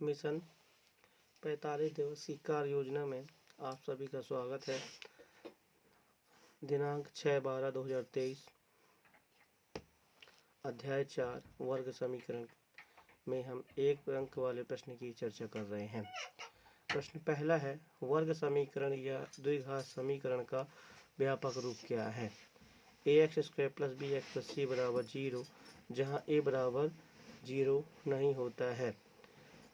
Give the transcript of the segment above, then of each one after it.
Mission 45 दिवस की कार्य योजना में आप सभी का स्वागत है। दिनांक 6/12/2023 अध्याय 4 वर्ग समीकरण में हम एक अंक वाले प्रश्न की चर्चा कर रहे हैं। प्रश्न पहला है, वर्ग समीकरण या द्विघात समीकरण का व्यापक रूप क्या है? ax² + bx + c = 0 जहाँ a बराबर 0 नहीं होता है।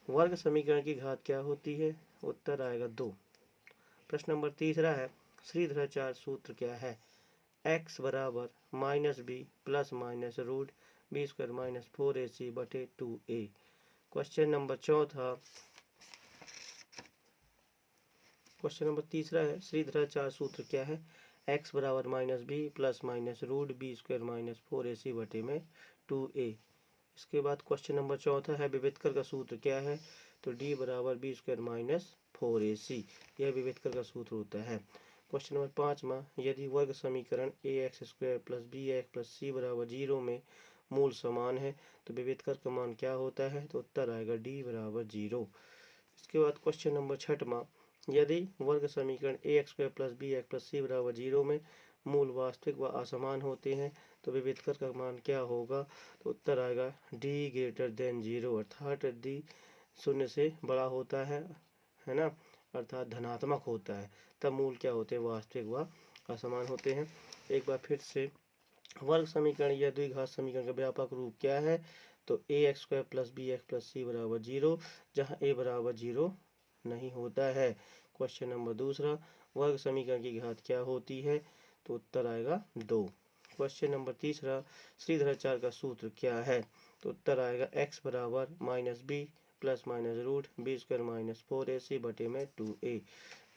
वर्ग समीकरण की घात क्या होती है? उत्तर आएगा 2। प्रश्न नंबर तीसरा है, श्रीधराचार्य सूत्र क्या है? x बराबर -b ± √b² - 4ac/2a। Question number चौथा, क्वेश्चन नंबर तीसरा है, श्रीधराचार्य सूत्र क्या है? x बराबर -b ± √b² - 4ac/2a। इसके बाद क्वेश्चन नंबर चौथा है, विभेदकर का सूत्र क्या है? तो d बराबर b² - 4ac, यह विभेदकर का सूत्र होता है। क्वेश्चन नंबर 5वां, यदि वर्ग समीकरण ax² + bx + c = 0 में मूल समान है तो विभेदकर का मान क्या होता है? तो उत्तर आएगा d बराबर 0। इसके बाद क्वेश्चन नंबर 6वां, यदि वर्ग समीकरण ax² + bx + c = 0 में मूल वास्तविक व असमान होते हैं तो विभेदकर का मान क्या होगा? तो उत्तर आएगा d > 0, अर्थात d 0 से बड़ा होता है ना, अर्थात धनात्मक होता है, तब मूल क्या होते हैं? वास्तविक व असमान होते हैं। एक बार फिर से, वर्ग समीकरण या द्विघात समीकरण का व्यापक रूप क्या है? तो ax² + bx + c = 0 जहाँ a बराबर 0 नहीं होता है। क्वेश्चन नंबर दूसरा, वर्ग समीकरण की घात क्या होती है? तो उत्तर आएगा 2। क्वेश्चन नंबर तीसरा, श्रीधराचार्य का सूत्र क्या है? तो उत्तर आएगा x बराबर -b ± √b² - 4ac/2a।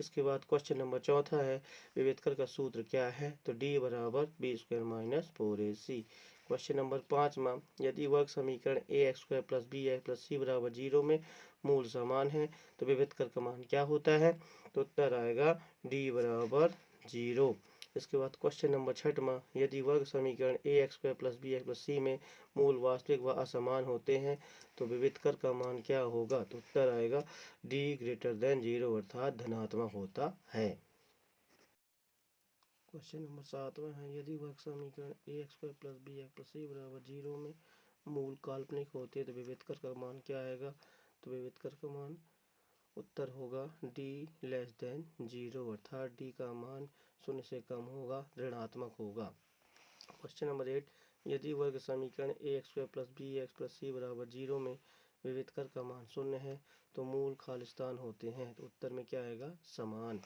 इसके बाद क्वेश्चन नंबर चौथा है, विभेदकर का सूत्र क्या है? तो d बराबर b² - 4ac। क्वेश्चन नंबर 5वां, यदि वर्ग समीकरण ax² + bx + c = 0 में मूल समान है तो विभेदकर का मान क्या होता है? तो उत्तर आएगा d बराबर 0। इसके बाद क्वेश्चन नंबर 6वां, यदि वर्ग समीकरण ax² + bx + c में मूल वास्तविक व असमान होते हैं तो विभेदकर का मान क्या होगा? तो उत्तर आएगा d > 0, अर्थात धनात्मक होता है। क्वेश्चन नंबर 7वां है, यदि वर्ग समीकरण ax² + bx + c = 0 में मूल काल्पनिक होते हैं तो विभेदकर का मान क्या आएगा? तो विभेदकर का मान उत्तर होगा d < 0, अर्थात d का मान 0 से कम होगा, ऋणात्मक होगा। क्वेश्चन नंबर 8, यदि वर्ग समीकरण ax² + bx + c = 0 में विभेदकर का मान 0 है तो मूल खालिस्तान होते हैं। तो उत्तर में क्या आएगा? समान,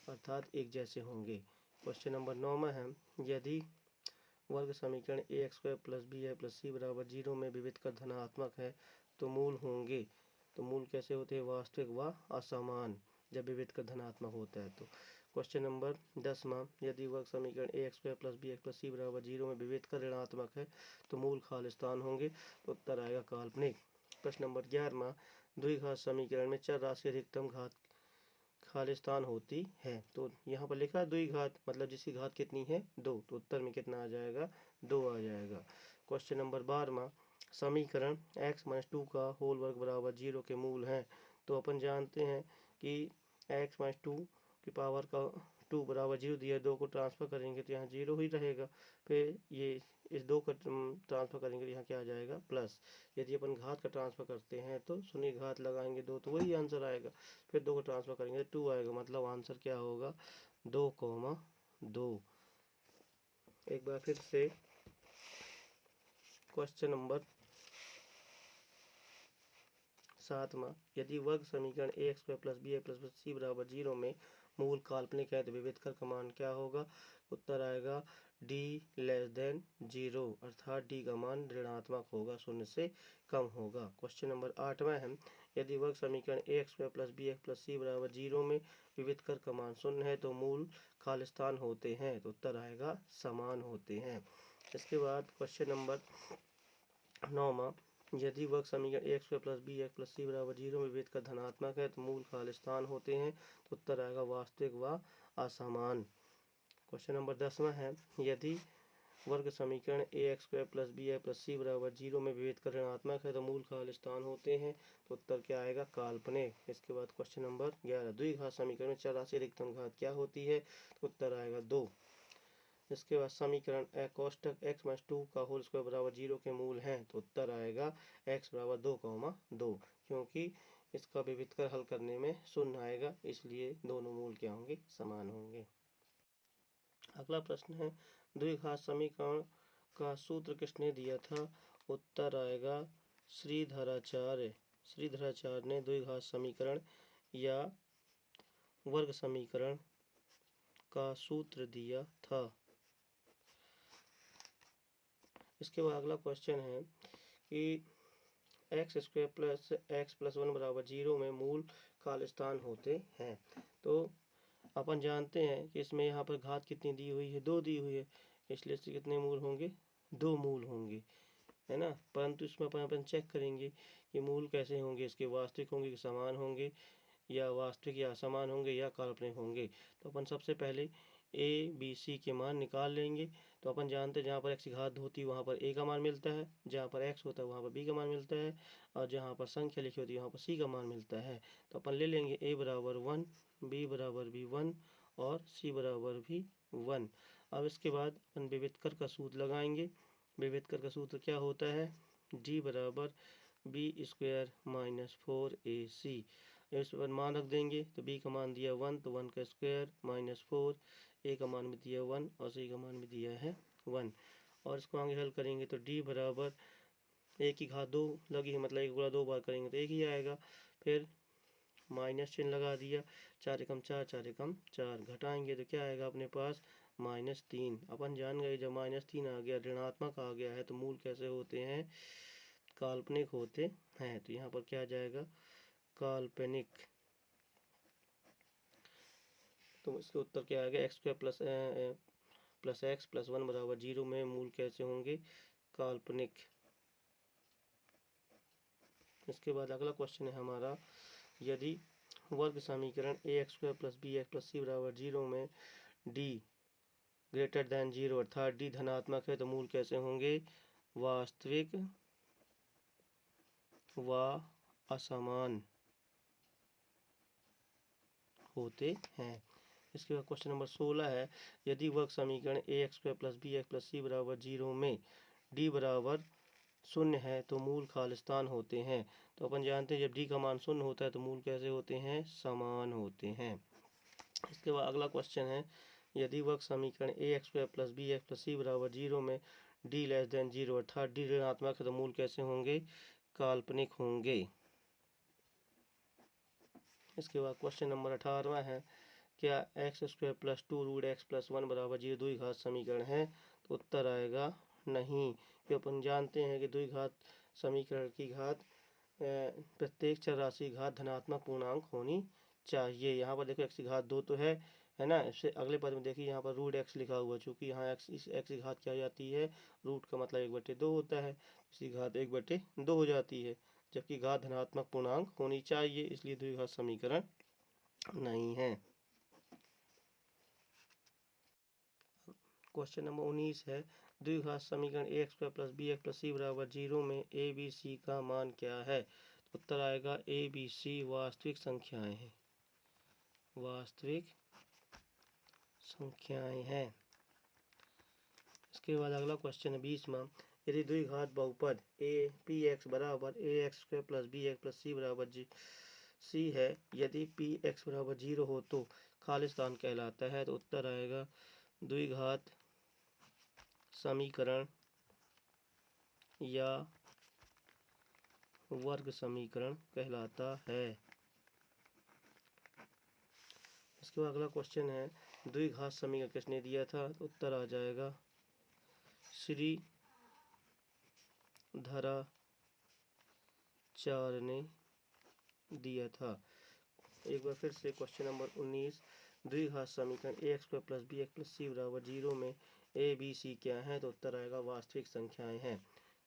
अर्थात एक जैसे होंगे। क्वेश्चन नंबर 9वां है, यदि वर्ग समीकरण ax² + bx + c = 0 में विभेदकर धनात्मक है तो मूल होंगे। तो मूल कैसे होते हैं? वास्तविक व असमान, जब विभेदकर धनात्मक होता है तो। क्वेश्चन नंबर 10वां, यदि वर्ग समीकरण ax² + bx + c = 0 में विभेदकर ऋणात्मक है तो मूल खालिस्तान होंगे। तो उत्तर आएगा काल्पनिक। प्रश्न नंबर 11वां, द्विघात समीकरण में चर राशि अधिकतम घात खालिस्तान होती है। तो यहाँ पर लिखा द्विघात, मतलब जिसकी घात कितनी है? 2, तो उत्तर में कितना आ जाएगा? 2 आ जाएगा। क्वेश्चन नंबर 12वां, समीकरण x - 2 का होल वर्ग बराबर 0 के मूल हैं। तो अपन जानते हैं कि x - 2 की पावर का 2 बराबर 0 दिया, 2 को ट्रांसफर करेंगे तो यहाँ 0 ही रहेगा। फिर ये इस 2 का ट्रांसफर करेंगे तो यहाँ क्या आ जाएगा? प्लस। यदि अपन घात का ट्रांसफर करते हैं तो शून्य घात लगाएंगे 2 तो वही आंसर आएगा। फिर 2 को ट्रांसफर करेंगे 2 आएगा, मतलब आंसर क्या होगा? 2,2। एक बार फिर से, क्वेश्चन नंबर 7वां, यदि वर्ग समीकरण ax² + bx + c = 0 में मूल काल्पनिक है तो विभेदकर का मान क्या होगा? उत्तर आएगा d < 0, अर्थात d का मान ऋणात्मक होगा, 0 से कम होगा। क्वेश्चन नंबर 8वां है, यदि वर्ग समीकरण ax² + bx + c = 0 में विभेदकर का मान 0 है तो मूल खालिस्तान होते हैं। तो उत्तर आएगा समान होते हैं। इसके बाद क्वेश्चन नंबर 9वां, यदि वर्ग समीकरण ax² + bx + c = 0 में विभेदकर धनात्मक है तो मूल खालिस्तान होते हैं। तो उत्तर आएगा वास्तविक व असमान। क्वेश्चन नंबर 10वां है, यदि वर्ग समीकरण ax² + b + c बराबर 0 में विभेद कर ऋणात्मक है तो मूल खालिस्तान होते हैं। तो उत्तर क्या आएगा? काल्पनिक। इसके बाद क्वेश्चन नंबर 11, द्विघात समीकरण में चर राशि अधिकतम घात क्या होती है? तो उत्तर आएगा 2। इसके बाद समीकरण कोष्टक x - 2 का होल स्क्वायर बराबर 0 के मूल हैं। तो उत्तर आएगा x बराबर 2,2, क्योंकि इसका विभेद कर हल करने में शून्य आएगा, इसलिए दोनों मूल क्या होंगे? समान होंगे। अगला प्रश्न है, द्विघात समीकरण का सूत्र किसने दिया था? उत्तर आएगा श्रीधराचार्य। श्रीधराचार्य ने द्विघात समीकरण या वर्ग समीकरण का सूत्र दिया था। इसके बाद अगला क्वेश्चन है कि x² + x + 1 बराबर 0 में मूल खालिस्तान होते हैं। तो अपन जानते हैं कि इसमें यहाँ पर घात कितनी दी हुई है? 2 दी हुई है, इसलिए इससे कितने मूल होंगे? 2 मूल होंगे, है ना। परंतु इसमें अपन चेक करेंगे कि मूल कैसे होंगे, इसके वास्तविक होंगे कि समान होंगे, या वास्तविक या असमान होंगे या काल्पनिक होंगे। तो अपन सबसे पहले a b c के मान निकाल लेंगे। तो अपन जानते हैं जहाँ पर x की घात होती है वहाँ पर a का मान मिलता है, जहाँ पर x होता है वहाँ पर b का मान मिलता है, और जहाँ पर संख्या लिखी होती है वहाँ पर c का मान मिलता है। तो अपन ले लेंगे a बराबर 1, b बराबर भी 1 और c बराबर भी 1। अब इसके बाद अपन विभेद कर का सूत्र लगाएंगे। विभेद कर का सूत्र क्या होता है? d बराबर b² - 4ac। इस पर मान रख देंगे। तो b का मान दिया 1, तो 1 का स्क्वायर -4, a का मान भी दिया 1 और c का मान भी दिया है 1। और इसको आगे हल करेंगे तो d बराबर a की घात 2 लगी है, मतलब 1 गुणा 2 बार करेंगे तो 1 ही आएगा। फिर माइनस चिन्ह लगा दिया, 4 एकम 4, 4 एकम 4, घटाएंगे तो क्या आएगा अपने पास? -3। अपन जान गए जब -3 आ गया, ऋणात्मक आ गया है, तो मूल कैसे होते हैं? काल्पनिक होते हैं। तो यहाँ पर क्या आ जाएगा? काल्पनिक। तो इसका उत्तर क्या आएगा? x² + x + 1 बराबर 0 में मूल कैसे होंगे? काल्पनिक। इसके बाद अगला क्वेश्चन है हमारा, यदि वर्ग समीकरण ax² + bx + c बराबर 0 में d > 0 अर्थात d धनात्मक है तो मूल कैसे होंगे? वास्तविक व असमान होते हैं। इसके बाद क्वेश्चन नंबर 16 है, यदि वर्ग समीकरण ax² + bx + c बराबर 0 में d बराबर 0 है तो मूल खालिस्तान होते हैं। तो अपन जानते हैं जब d का मान 0 होता है तो मूल कैसे होते हैं? समान होते हैं। इसके बाद अगला क्वेश्चन है, यदि वर्ग समीकरण ax² + bx + c बराबर 0 में d < 0 अर्थात d ऋणात्मक है तो मूल कैसे होंगे? काल्पनिक होंगे। इसके बाद क्वेश्चन नंबर 18 है, क्या x² + 2 √x + 1 बराबर 0 द्विघात समीकरण है? तो उत्तर आएगा नहीं, क्योंकि अपन जानते हैं कि द्विघात समीकरण की घात प्रत्येक चर राशि घात धनात्मक पूर्णांक होनी चाहिए। यहाँ पर देखो x की घात 2 तो है ना। इससे अगले पद में देखिए यहाँ पर √x लिखा हुआ, चूंकि यहाँ इस x की घात क्या हो जाती है? रूट का मतलब 1/2 होता है, इसकी घात 1/2 हो जाती है, जबकि घात धनात्मक पूर्णांक होनी चाहिए, इसलिए द्विघात समीकरण नहीं है। क्वेश्चन नंबर 19 है, द्विघात समीकरण ax² + bx + c बराबर 0 में a b c का मान क्या है? तो उत्तर आएगा a b c वास्तविक संख्याएं हैं। वास्तविक संख्याएं हैं। इसके बाद अगला क्वेश्चन है 20वां, यदि द्विघात बहुपद px बराबर ax² + bx + c बराबर c है, यदि px बराबर 0 हो तो खालिस्तान कहलाता है। तो उत्तर आएगा द्विघात समीकरण या वर्ग समीकरण कहलाता है। इसके बाद अगला क्वेश्चन है, द्विघात समीकरण किसने दिया था? तो उत्तर आ जाएगा श्रीधराचार्य ने दिया था। एक बार फिर से क्वेश्चन नंबर 19, द्विघात समीकरण ax² + bx + c बराबर 0 में a b c क्या है? तो उत्तर आएगा वास्तविक संख्याएं हैं।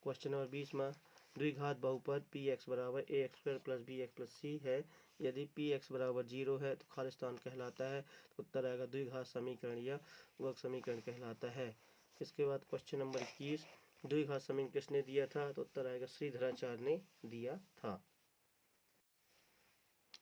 क्वेश्चन नंबर 20वां, द्विघात बहुपद px बराबर ax² + bx + c है, यदि px बराबर 0 है तो खालिस्तान कहलाता है। तो उत्तर आएगा द्विघात समीकरण या वर्ग समीकरण कहलाता है। इसके बाद क्वेश्चन नंबर 21, द्विघात समीकरण किसने दिया था? तो उत्तर आएगा श्रीधराचार्य ने दिया था।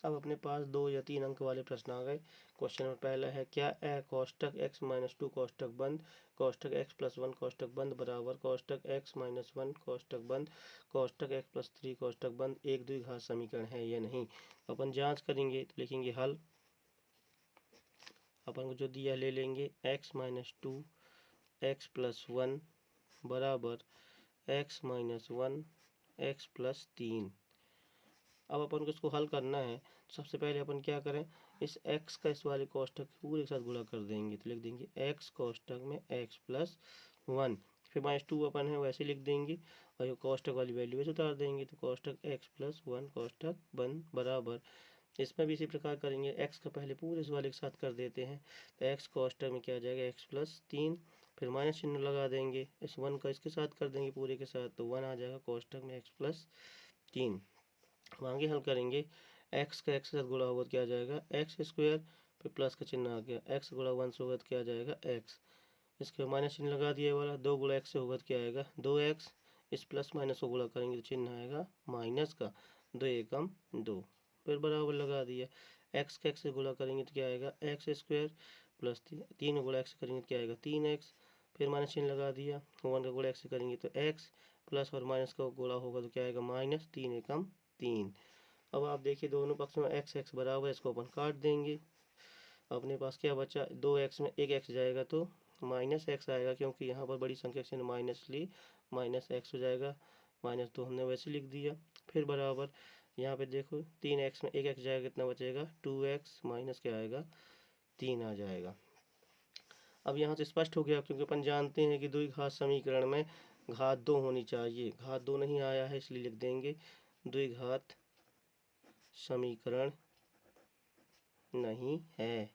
अब अपने पास 2 या 3 अंक वाले प्रश्न आ गए। क्वेश्चन नंबर पहला है, क्या ए कोष्टक x - 2 कोष्टक बंद कोष्टक x+1 कोष्टक बंद बराबर कोष्टक x-1 कोष्टक बंद कोष्टक x+3 कोष्टक बंद एक द्विघात समीकरण है या नहीं? तो अपन जांच करेंगे तो लिखेंगे हल। अपन को जो दिया ले लेंगे x - 2 x+1 बराबर x-1 x+3। अब अपन को इसको हल करना है। सबसे पहले अपन क्या करें, इस x का इस वाले कोष्टक पूरे के साथ गुणा कर देंगे। तो लिख देंगे x कोष्टक में x+1, फिर -2 अपन है वैसे लिख देंगे और ये कोष्टक वाली वैल्यू वैसे उतार देंगे। तो कोष्टक x+1 कोष्टक बंद बराबर, इसमें भी इसी प्रकार करेंगे। x का पहले पूरे इस वाले के साथ कर देते हैं। तो x कोष्टक में क्या आ जाएगा x+3, फिर माइनस चिन्ह लगा देंगे। इस 1 का इसके साथ कर देंगे पूरे के साथ, तो 1 आ जाएगा कोष्टक में x+3। अब आगे हल करेंगे, x का x के साथ गुणा होगा तो क्या आ जाएगा x², फिर प्लस का चिन्ह आ गया, x गुणा 1 से होगा तो क्या आ जाएगा x, इसके माइनस चिन्ह लगा दिया वाला, 2 गुणा x से होगा तो क्या आएगा 2x, इस प्लस माइनस को गुणा करेंगे तो चिन्ह आएगा माइनस का, 2 एकम 2, फिर बराबर लगा दिया। x का x से गुणा करेंगे तो क्या आएगा x² प्लस 3 गुणा x करेंगे तो क्या आएगा 3x, फिर माइनस चिन्ह लगा दिया। 1 का गुणा x से करेंगे तो x, प्लस और माइनस का गुणा होगा तो क्या आएगा माइनस, 3 एकम 3। अब आप देखिए दोनों पक्ष में x बराबर, इसको अपन काट देंगे। अपने पास क्या बचा, 2x में एक x जाएगा तो -x आएगा, क्योंकि यहाँ पर बड़ी संख्या से माइनस ली, -x हो जाएगा। -2 हमने वैसे लिख दिया। फिर बराबर यहाँ पे देखो 3x में एक x जाएगा, कितना बचेगा 2x, माइनस क्या आएगा 3 आ जाएगा। अब यहाँ से स्पष्ट हो गया, क्योंकि अपन जानते हैं कि द्विघात समीकरण में घात 2 होनी चाहिए। घात 2 नहीं आया है, इसलिए लिख देंगे द्विघात समीकरण नहीं है।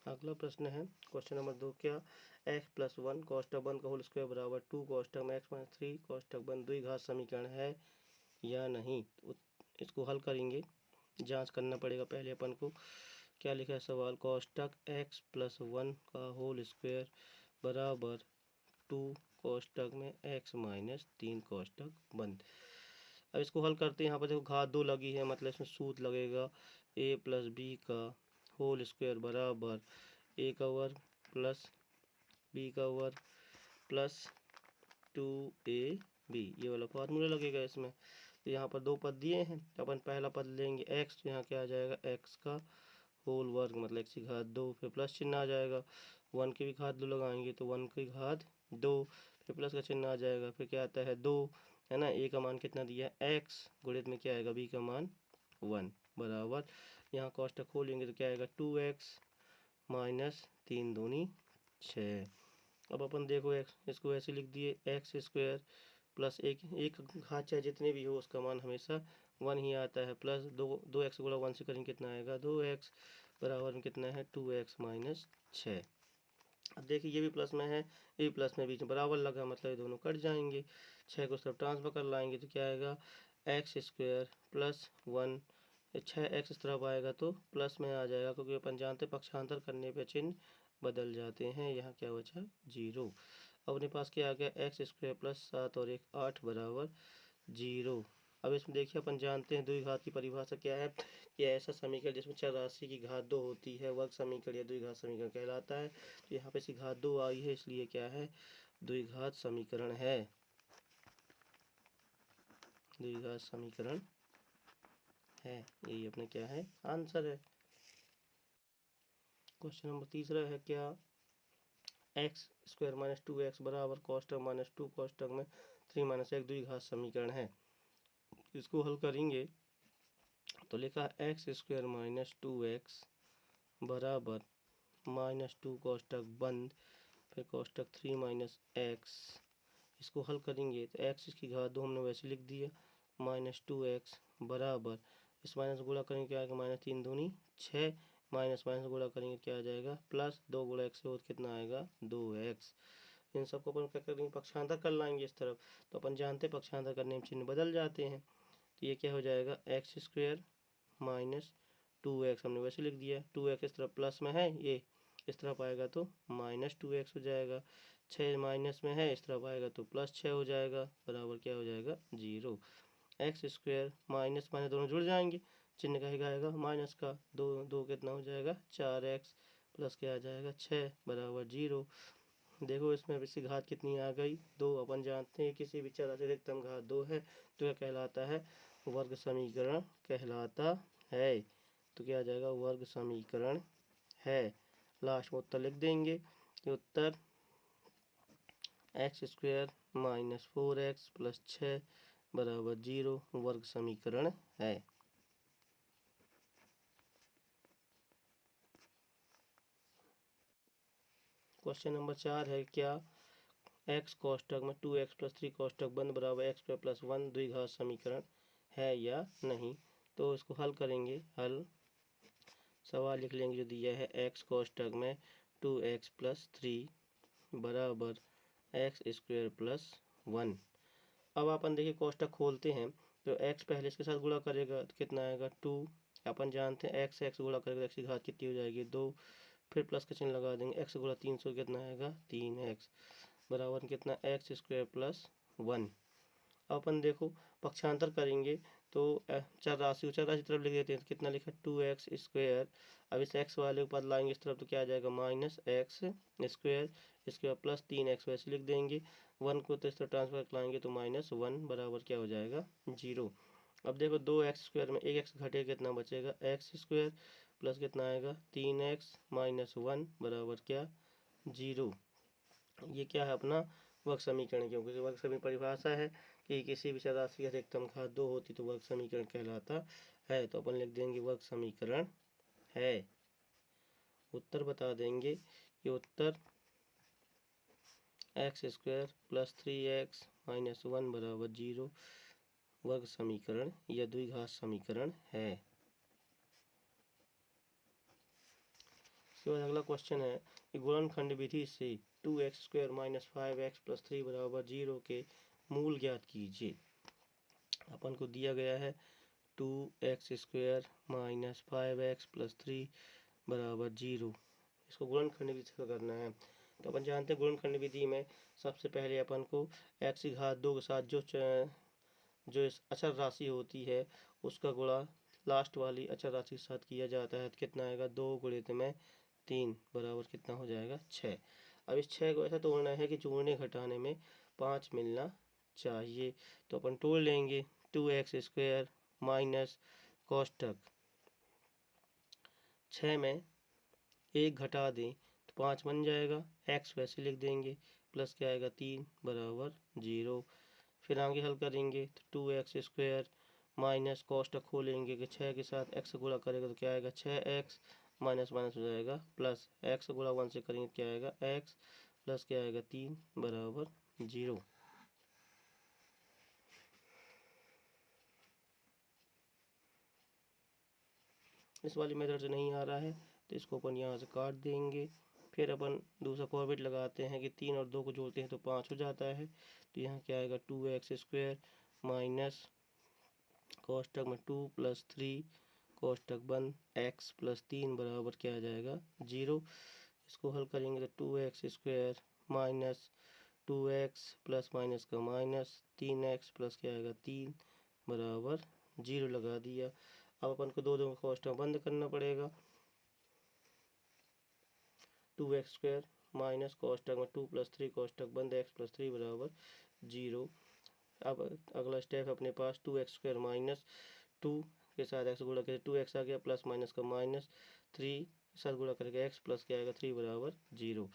अगला प्रश्न है क्वेश्चन नंबर 2, क्या x+1 कोष्टक बंद का होल स्क्वायर बराबर 2 कोष्टक में x-3 कोष्टक बंद द्विघात समीकरण है या नहीं? इसको हल करेंगे, जांच करना पड़ेगा पहले अपन को। क्या लिखा है सवाल, कोष्टक x+1 का होल स्क्वायर बराबर 2 कोष्टक में x-3 कोष्टक बंद। अब इसको हल करते हैं। यहाँ पर देखो घात 2 लगी है, मतलब इसमें सूत्र लगेगा a + b का होल स्क्वायर बराबर a का वर्ग प्लस b का वर्ग प्लस 2ab, ये वाला फार्मूला लगेगा इसमें। तो यहाँ पर 2 पद दिए हैं, तो अपन पहला पद लेंगे x, तो यहाँ क्या आ जाएगा x का होल वर्ग मतलब x की घात 2, फिर प्लस चिन्ह आ जाएगा। 1 की भी घात 2 लगाएंगे तो 1 की घात 2, फिर प्लस का चिन्ह आ जाएगा, फिर क्या आता है 2, है ना। a का मान कितना दिया है x, गुणित में क्या आएगा b का मान 1 बराबर, यहाँ कोष्टक खोलेंगे तो क्या आएगा 2x माइनस 3 दूनी 6। अब अपन देखो इसको ऐसे लिख दिए x² प्लस एक घात चाहे जितने भी हो उसका मान हमेशा 1 ही आता है, प्लस 2x गुणा 1 से करेंगे कितना आएगा 2x बराबर में कितना है 2x माइनस 6। अब देखिए ये भी प्लस में है, ये भी प्लस में, बीच में बराबर लगा, मतलब ये दोनों कट जाएंगे। 6 को उस तरफ ट्रांसफर कर लाएंगे तो क्या आएगा x² प्लस 1, 6x इस तरफ आएगा तो प्लस में आ जाएगा, क्योंकि अपन जानते पक्षांतर करने पे चिन्ह बदल जाते हैं। यहाँ क्या बचा 0। अपने पास क्या आ गया x² प्लस 7 और 1 8 बराबर 0। अब इसमें देखिए अपन जानते हैं द्विघात की परिभाषा क्या है, कि ऐसा समीकरण जिसमें चर राशि की घात 2 होती है वर्ग समीकरण या द्विघात समीकरण कहलाता है। तो यहाँ पे इसकी घात 2 आई है, इसलिए क्या है द्विघात समीकरण है, द्विघात समीकरण है। यही अपने क्या है आंसर है। क्वेश्चन नंबर 3 है, क्या x² - 2x बराबर कोष्टक -2 कोष्टक में 3 - 1 द्विघात समीकरण है? इसको हल करेंगे तो लिखा x² - 2x बराबर -2 कोष्टक बंद, फिर कोष्टक 3 - x। इसको हल करेंगे तो x की घात 2 हमने वैसे लिख दिया, -2x बराबर, इस माइनस गुणा करेंगे क्या आएगा -3 दूनी 6, माइनस माइनस गुणा करेंगे क्या आ जाएगा प्लस, 2 गुणा x से हो तो कितना आएगा 2x। इन सबको अपन क्या करेंगे पक्षांतर कर लाएंगे इस तरफ, तो अपन जानते पक्षांतर करने में चिन्ह बदल जाते हैं। तो ये क्या हो जाएगा x² - 2x हमने वैसे लिख दिया, 2x इस तरफ प्लस में है, ये इस तरफ आएगा तो -2x हो जाएगा। 6 माइनस में है, इस तरफ आएगा तो +6 हो जाएगा, बराबर क्या हो जाएगा 0। एक्स स्क्वायर माइनस माइनस दोनों जुड़ जाएंगे, चिन्ह का ही आएगा माइनस का, दो दो कितना हो जाएगा 4x प्लस क्या आ जाएगा 6 बराबर 0। देखो इसमें इसकी घात कितनी आ गई 2। अपन जानते हैं किसी भी चर से अधिकतम घात 2 है तो क्या कहलाता है, वर्ग समीकरण कहलाता है। तो क्या आ जाएगा, वर्ग समीकरण है। लास्ट में उत्तर लिख देंगे कि उत्तर x square minus 4x plus 6 बराबर 0 वर्ग समीकरण है। क्वेश्चन नंबर 4 है, क्या x कोष्टक में 2x प्लस 3 कोष्टक बंद बराबर x स्क्वायर प्लस 1 द्विघात समीकरण है या नहीं। तो इसको हल करेंगे। हल सवाल लिख लेंगे जो दिया है, x कोष्टक में 2x प्लस 3 बराबर एक्स स्क्वायर प्लस 1। अब अपन देखिए कोष्टक खोलते हैं तो x पहले इसके साथ गुणा करेगा तो कितना आएगा 2। अपन जानते हैं x गुणा करेगा x की घात कितनी हो जाएगी 2, फिर प्लस का चिन्ह लगा देंगे, x गुणा 300 कितना आएगा 3x बराबर कितना एक्स स्क्वायर प्लस 1। अपन देखो पक्षांतर करेंगे तो चर राशि तरफ लिख देते हैं तो कितना लिखा 2x स्क्वायर। अब इस x वाले को पद लाएंगे इस तरफ तो क्या आ जाएगा -x स्क्वायर, इसके बाद प्लस 3x वैसे लिख देंगे, 1 को तो इस तरफ ट्रांसफर लाएंगे तो -1 बराबर क्या हो जाएगा 0। अब देखो 2x स्क्वायर में एक x घटेगा कितना बचेगा x स्क्वायर प्लस कितना आएगा 3x माइनस 1 बराबर क्या 0। ये क्या है अपना वर्ग समीकरण, क्योंकि वर्ग समीकरण परिभाषा है कि किसी भी चर राशि की अधिकतम घात 2 होती तो वर्ग समीकरण कहलाता है। तो अपन लिख देंगे वर्ग समीकरण है। उत्तर बता देंगे कि उत्तर x square plus 3x minus 1 बराबर 0 वर्ग समीकरण या द्विघात समीकरण है। इसके बाद अगला क्वेश्चन है कि गुणनखंड विधि से 2x square minus 5x plus 3 बराबर 0 के मूल ज्ञात कीजिए। अपन को दिया गया है 2x square minus 5x plus 3 बराबर 0। इसको गुणनखंड विधि से करना है। तो अपन जानते हैं गुणनखंड विधि में सबसे पहले अपन को x की घात 2 के साथ जो अचर राशि होती है उसका गुणा लास्ट वाली अचर राशि के साथ किया जाता है तो कितना आएगा 2 गुणित में 3 बराबर कितना हो जाएगा 6। अब इस 6 को ऐसा तोड़ना है कि जोड़ने घटाने में 5 मिलना चाहिए। तो अपन तोड़ लेंगे 2x स्क्वायर माइनस कोष्टक 6 में 1 घटा दें तो 5 बन जाएगा, x वैसे लिख देंगे प्लस क्या आएगा 3 बराबर 0। फिर आगे हल करेंगे तो 2x स्क्वायर माइनस कोष्टक खोलेंगे कि 6 के साथ x गुणा करेगा तो क्या आएगा 6x माइनस माइनस हो जाएगा प्लस x गुणा 1 से करेंगे क्या आएगा x प्लस क्या आएगा 3 बराबर 0। इस वाली मेथड से नहीं आ रहा है तो इसको अपन यहाँ से काट देंगे। फिर अपन दूसरा फॉर्मेट लगाते हैं कि 3 और 2 को जोड़ते हैं तो 5 हो जाता है। तो यहाँ क्या आएगा 2x स्क्वायर माइनस कोष्टक में 2 प्लस 3 कोष्टक बंद x प्लस 3 बराबर क्या आ जाएगा 0। इसको हल करेंगे तो 2x square minus 2x plus minus का माइनस 3x प्लस क्या आएगा 3 बराबर 0 लगा दिया। अब अपन को दो कोष्टक बंद करना पड़ेगा। 2x स्क्वायर माइनस कोष्टक में 2 प्लस 3 कोष्टक बंद x प्लस 3 बराबर 0। अब अगला स्टेप अपने पास 2x स्क्वायर माइनस 2 के साथ x गुणा करके 2x आ गया प्लस माइनस का माइनस 3 के साथ गुणा करके x प्लस क्या आएगा 3 बराबर 0।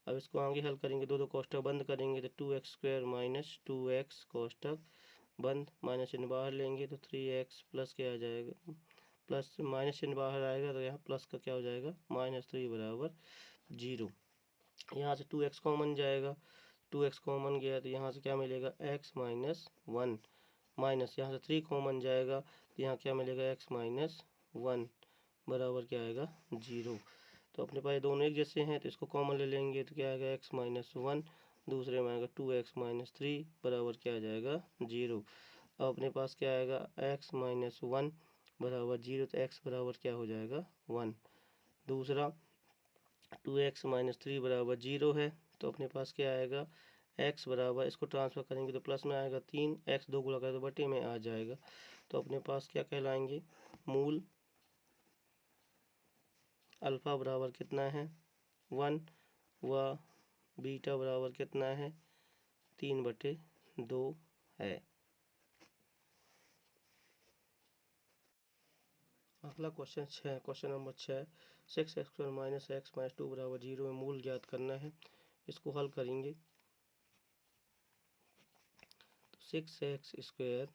अब इसको आगे हल करेंगे, दो कोष्टक बंद करेंगे तो 2x स्क्वायर माइनस 2x कोष्टक बंद माइनस चिन्ह बाहर लेंगे तो 3x प्लस क्या आ जाएगा प्लस माइनस चिन्ह बाहर आएगा तो यहाँ प्लस का क्या हो जाएगा -3 बराबर 0। यहाँ से 2x कॉमन जाएगा, 2x कॉमन गया तो यहाँ से क्या मिलेगा x माइनस 1 माइनस यहाँ से 3 कॉमन जाएगा तो यहाँ क्या मिलेगा x माइनस 1 बराबर क्या आएगा 0। तो अपने पास दोनों एक जैसे हैं तो इसको कॉमन ले लेंगे तो क्या आएगा x माइनस 1, दूसरे में आएगा 2x माइनस 3 बराबर क्या आ जाएगा 0। अब अपने पास क्या आएगा x माइनस 1 बराबर 0, तो x बराबर क्या हो जाएगा 1। दूसरा 2x माइनस 3 बराबर 0 है, तो अपने पास क्या आएगा x बराबर, इसको ट्रांसफर करेंगे तो प्लस में आएगा 3, x 2 गुणा करें तो बटे में आ जाएगा। तो अपने पास क्या कहलाएंगे मूल अल्फ़ा बराबर कितना है 1 व बीटा बराबर कितना है 3/2 है। अगला question 6, question number 6, 6x² minus x minus 2 बराबर 0 में मूल ज्ञात करना है। इसको हल करेंगे तो 6x²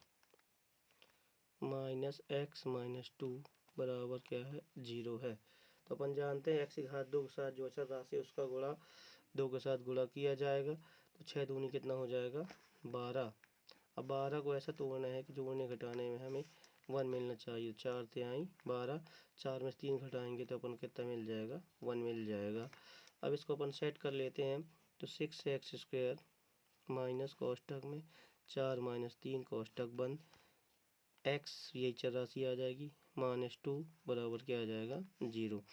माइनस x माइनस 2 बराबर क्या है 0 है। तो अपन जानते हैं x की घात 2 के साथ जो अचर राशि उसका गुणा 2 के साथ गुणा किया जाएगा, तो 6 दूनी कितना हो जाएगा 12। अब 12 को ऐसा तोड़ना है कि जोड़ने घटाने में हमें 1 मिलना चाहिए। 4 तिहाई 12, 4 में से 3 घटाएंगे तो अपन कितना मिल जाएगा 1 मिल जाएगा। अब इसको अपन सेट कर लेते हैं तो 6x² माइनस कोष्ठक में 4 माइनस 3 कोष्ठक बंद x ये चर राशि आ जाएगी माइनस 2 बराबर क्या आ जाएगा 0।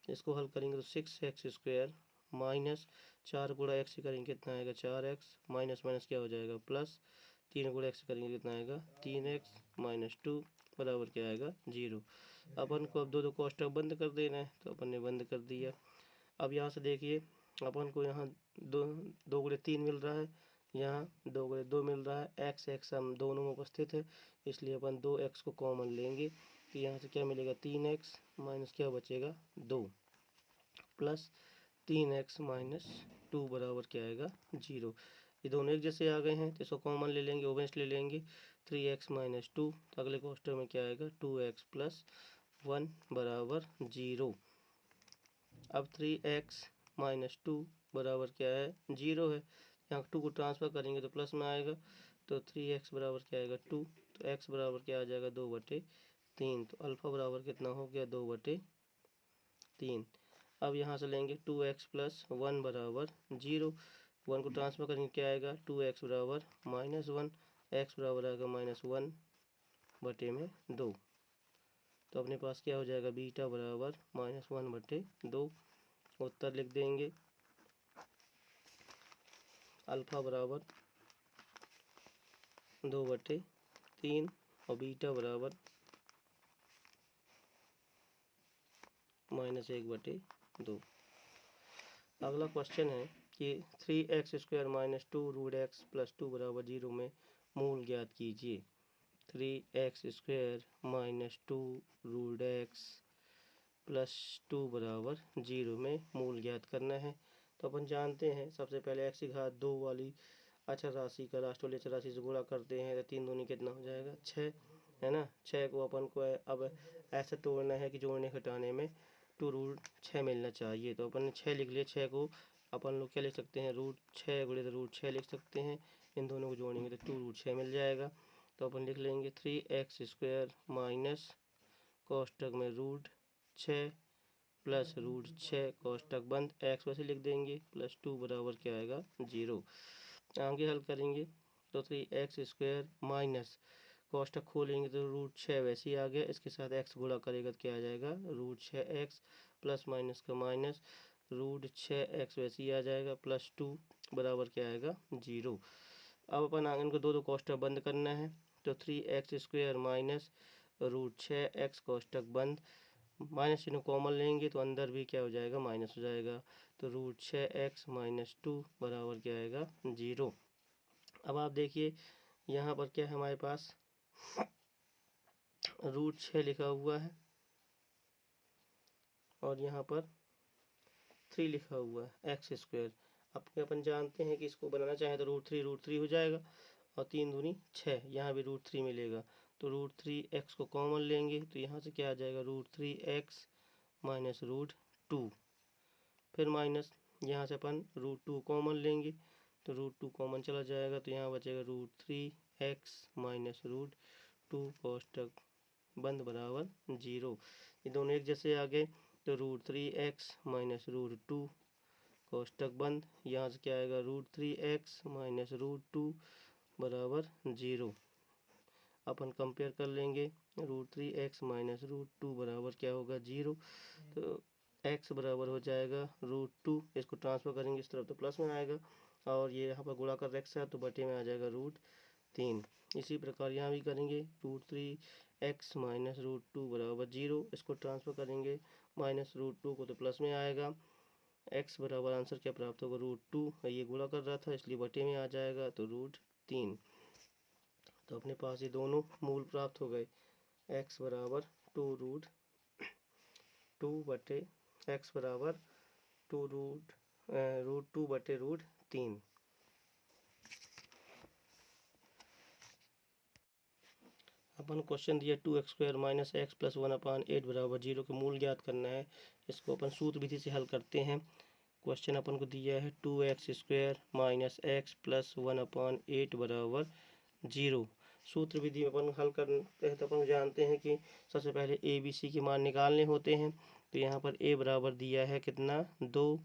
इसको हल करेंगे तो 6x² माइनस 4 गुणा x करेंगे कितना आएगा 4x, माइनस माइनस क्या हो जाएगा प्लस, 3 गुणा x करेंगे कितना आएगा 3x माइनस 2 बराबर क्या आएगा 0। अपन को अब दो कोष्ठक बंद कर देना है, तो अपन ने बंद कर दिया। अब यहाँ से देखिए अपन को यहाँ 2 गुणे 3 मिल रहा है, यहाँ 2 गुणे 2 मिल रहा है। x हम दोनों में उपस्थित है, इसलिए अपन 2x को कॉमन लेंगे तो यहाँ से क्या मिलेगा 3x माइनस क्या बचेगा 2 प्लस 3x माइनस 2 बराबर क्या आएगा 0। ये दोनों एक जैसे आ गए हैं तो इसको कॉमन ले लेंगे, ओवेंस ले लेंगे 3x माइनस 2, तो अगले कोष्ठक में क्या आएगा 2x प्लस 1 बराबर 0। अब 3x माइनस 2 बराबर क्या है 0 है, यहाँ 2 को ट्रांसफर करेंगे तो प्लस में आएगा, तो 3x बराबर क्या आएगा 2, तो x बराबर क्या आ जाएगा 2/3, तो अल्फ़ा बराबर कितना हो गया 2/3। अब यहाँ से लेंगे 2x प्लस 1 बराबर 0, 1 को ट्रांसफर करेंगे क्या आएगा 2x बराबर माइनस 1, x बराबर आएगा -1/2। तो अपने पास क्या हो जाएगा बीटा बराबर -1/2। उत्तर लिख देंगे अल्फ़ा बराबर 2/3 और बीटा बराबर -1/2। अगला क्वेश्चन है कि 3x² minus 2 root x plus 2 बराबर 0 में मूल ज्ञात कीजिए। 3x² minus 2 root x plus 2 बराबर 0 में मूल ज्ञात करना है। तो अपन जानते हैं सबसे पहले x की घात 2 वाली अचर राशि का राष्ट्रीय अचर राशि से गुणा करते हैं तो 3 दूनी कितना हो जाएगा 6, है ना। 6 को अपन को अब ऐसे तोड़ना है कि जोड़ने घटाने में 2 रूट 6 मिलना चाहिए, तो अपन ने 6 लिख लिया। 6 को अपन लोग क्या लिख सकते हैं रूट 6 गुणे तो रूट 6 लिख सकते हैं, इन दोनों को जोड़ेंगे तो 2 रूट 6 मिल जाएगा। तो अपन लिख लेंगे 3x² माइनस कोष्ठक में रूट 6 प्लस रूट 6 कोष्ठक बंद, x वैसे लिख देंगे प्लस 2 बराबर क्या आएगा 0। आगे हल करेंगे तो 3x² माइनस कोष्ठक खोलेंगे तो रूट 6 वैसे ही आ गया, इसके साथ x गुणा करेगा तो क्या आ जाएगा रूट 6x प्लस माइनस का माइनस रूट 6x वैसे ही आ जाएगा प्लस 2 बराबर क्या आएगा 0। अब अपन आगे इनको दो कोष्ठक बंद करना है तो 3x² माइनस रूट 6x कोष्ठक बंद, माइनस चिन्ह कॉमन लेंगे तो अंदर भी क्या हो जाएगा माइनस हो जाएगा, तो रूट 6x माइनस 2 बराबर क्या आएगा 0। अब आप देखिए यहाँ पर क्या है हमारे पास रूट 6 लिखा हुआ है और यहाँ पर 3 लिखा हुआ है x²। अब अपन जानते हैं कि इसको बनाना चाहें तो रूट 3 हो जाएगा और 3 दूनी 6, यहाँ भी रूट 3 मिलेगा तो रूट 3x को कॉमन लेंगे तो यहाँ से क्या आ जाएगा रूट 3x माइनस रूट 2, फिर माइनस यहाँ से अपन रूट 2 कॉमन लेंगे तो रूट 2 कॉमन चला जाएगा तो यहाँ बचेगा रूट 3x माइनस रूट 2 कोष्ठक बंद बराबर 0। ये दोनों एक जैसे आ गए तो रूट 3x माइनस रूट 2 कोष्ठक बंद, यहाँ से क्या आएगा रूट 3x माइनस रूट 2 बराबर 0। अपन कंपेयर कर लेंगे √3x माइनस √2 बराबर क्या होगा 0। तो x बराबर हो जाएगा √2, इसको ट्रांसफर करेंगे इस तरफ तो प्लस में आएगा, और ये यहाँ पर गुणा कर x है तो बटे में आ जाएगा √3। इसी प्रकार यहाँ भी करेंगे, √3x माइनस √2 बराबर 0, इसको ट्रांसफर करेंगे माइनस √2 को तो प्लस में आएगा, x बराबर आंसर क्या प्राप्त होगा √2, ये गुणा कर रहा था इसलिए बटे में आ जाएगा तो √3। तो अपने पास ये दोनों मूल प्राप्त हो गए, x बराबर 2 बटे x बराबर √2 बटे √3। अपन क्वेश्चन दिया 2x² माइनस एक्स प्लस 1/8 बराबर 0 के मूल ज्ञात करना है। इसको अपन सूत्र विधि से हल करते हैं। क्वेश्चन अपन को दिया है 2x² माइनस एक्स प्लस 1/8 बराबर 0। सूत्र विधि में अपन हल करते हैं तो अपन जानते हैं कि सबसे पहले ए बी सी के मान निकालने होते हैं। तो यहाँ पर ए बराबर दिया है कितना 2,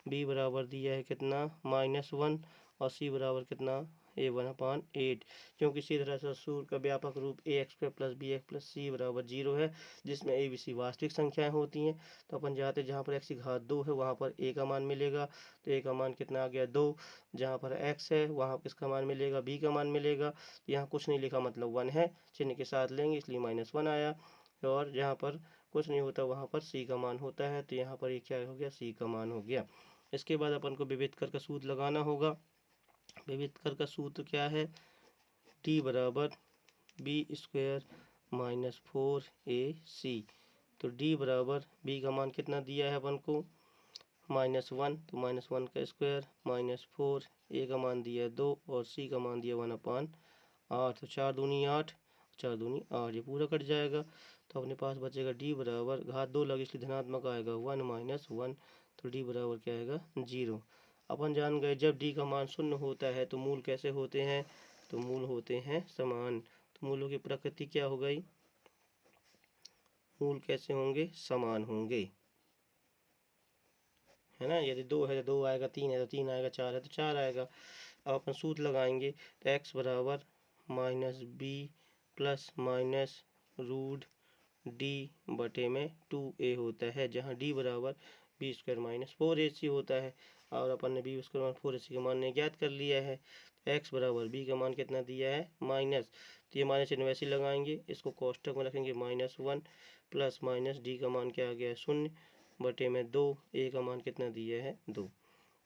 बी बराबर दिया है कितना -1 और सी बराबर कितना a1/8। क्योंकि इसी तरह से सूत्र का व्यापक रूप ax² प्लस bx प्लस सी बराबर 0 है, जिसमें a b c वास्तविक संख्याएं होती हैं। तो अपन जाते जहाँ पर x की घात 2 है वहाँ पर a का मान मिलेगा, तो a का मान कितना आ गया 2। जहाँ पर x है वहाँ किसका मान मिलेगा b का मान मिलेगा। तो यहाँ कुछ नहीं लिखा मतलब 1 है, चिन्ह के साथ लेंगे इसलिए -1 आया। और जहाँ पर कुछ नहीं होता वहाँ पर c का मान होता है, तो यहाँ पर ये क्या हो गया c का मान हो गया। इसके बाद अपन को विभेद कर का सूत्र लगाना होगा। विभेद कर का सूत्र क्या है, t बराबर b² माइनस 4ac। तो d बराबर b का मान कितना दिया है अपन को -1, तो -1 का स्क्वायर माइनस 4, a का मान दिया है 2 और c का मान दिया 1/8। तो 4 दूनी 8, 4 दूनी 8, ये पूरा कट जाएगा। तो अपने पास बचेगा d बराबर घात 2 लगे इसलिए धनात्मक आएगा 1 - 1, तो d बराबर क्या आएगा 0। अपन जान गए जब d का मान शून्य होता है तो मूल कैसे होते हैं, तो मूल होते हैं समान। तो मूलों की प्रकृति क्या हो गई, मूल कैसे होंगे, समान होंगे, है ना। यदि 2 है तो 2 आएगा, 3 है तो 3 आएगा, 4 है तो 4 आएगा। अब अपन सूत्र लगाएंगे तो x बराबर -b प्लस माइनस √d बटे में 2a होता है, जहाँ d बराबर b² माइनस 4ac होता है। और अपन ने b² माइनस 4ac का मान ज्ञात कर लिया है। x बराबर b का मान कितना दिया है माइनस, तो ये माइनस चिन्ह वैसे लगाएंगे, इसको कोष्टक में रखेंगे -1 प्लस माइनस d का मान क्या आ गया 0 बटे में 2, a का मान कितना दिया है 2।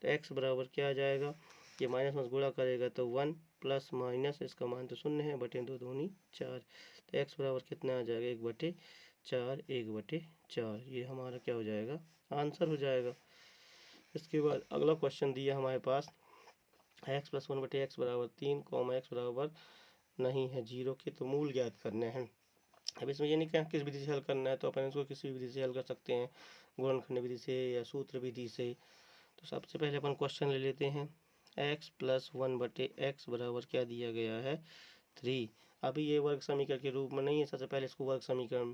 तो x बराबर क्या आ जाएगा, ये माइनस में गुणा करेगा तो 1 प्लस माइनस इसका मान तो 0 है, बटे 2 दूनी 4। तो x बराबर कितना आ जाएगा 1/4, 1/4, ये हमारा क्या हो जाएगा आंसर हो जाएगा। इसके बाद अगला क्वेश्चन दिया हमारे पास x प्लस 1/x बराबर 3, x बराबर नहीं है 0 के, तो मूल ज्ञात करने हैं। अब इसमें ये नहीं कहा किस विधि से हल करना है, तो अपन इसको किसी विधि से हल कर सकते हैं, गुणनखंड विधि से या सूत्र विधि से। तो सबसे पहले अपन क्वेश्चन ले लेते हैं, x प्लस 1/x बराबर क्या दिया गया है 3। अभी ये वर्ग समीकरण के रूप में नहीं है, सबसे पहले इसको वर्ग समीकरण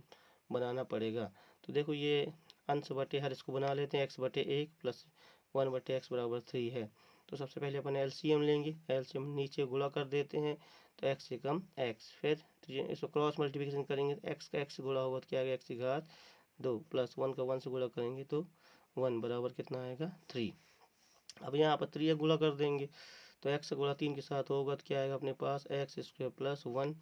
बनाना पड़ेगा। तो देखो ये अंश बटे हर इसको बना लेते हैं, x/1 प्लस 1/x बराबर 3 है। तो सबसे पहले अपन एलसीएम लेंगे, एलसीएम नीचे गुणा कर देते हैं तो x से कम x, फिर इसको क्रॉस मल्टीप्लिकेशन करेंगे तो x का x से गुणा होगा तो क्या आएगा x की घात 2 प्लस 1 का 1 से गुणा करेंगे तो 1 बराबर कितना आएगा 3। अब यहाँ पर 3 गुणा कर देंगे तो x गुणा 3 के साथ होगा तो क्या आएगा अपने पास x² प्लस 1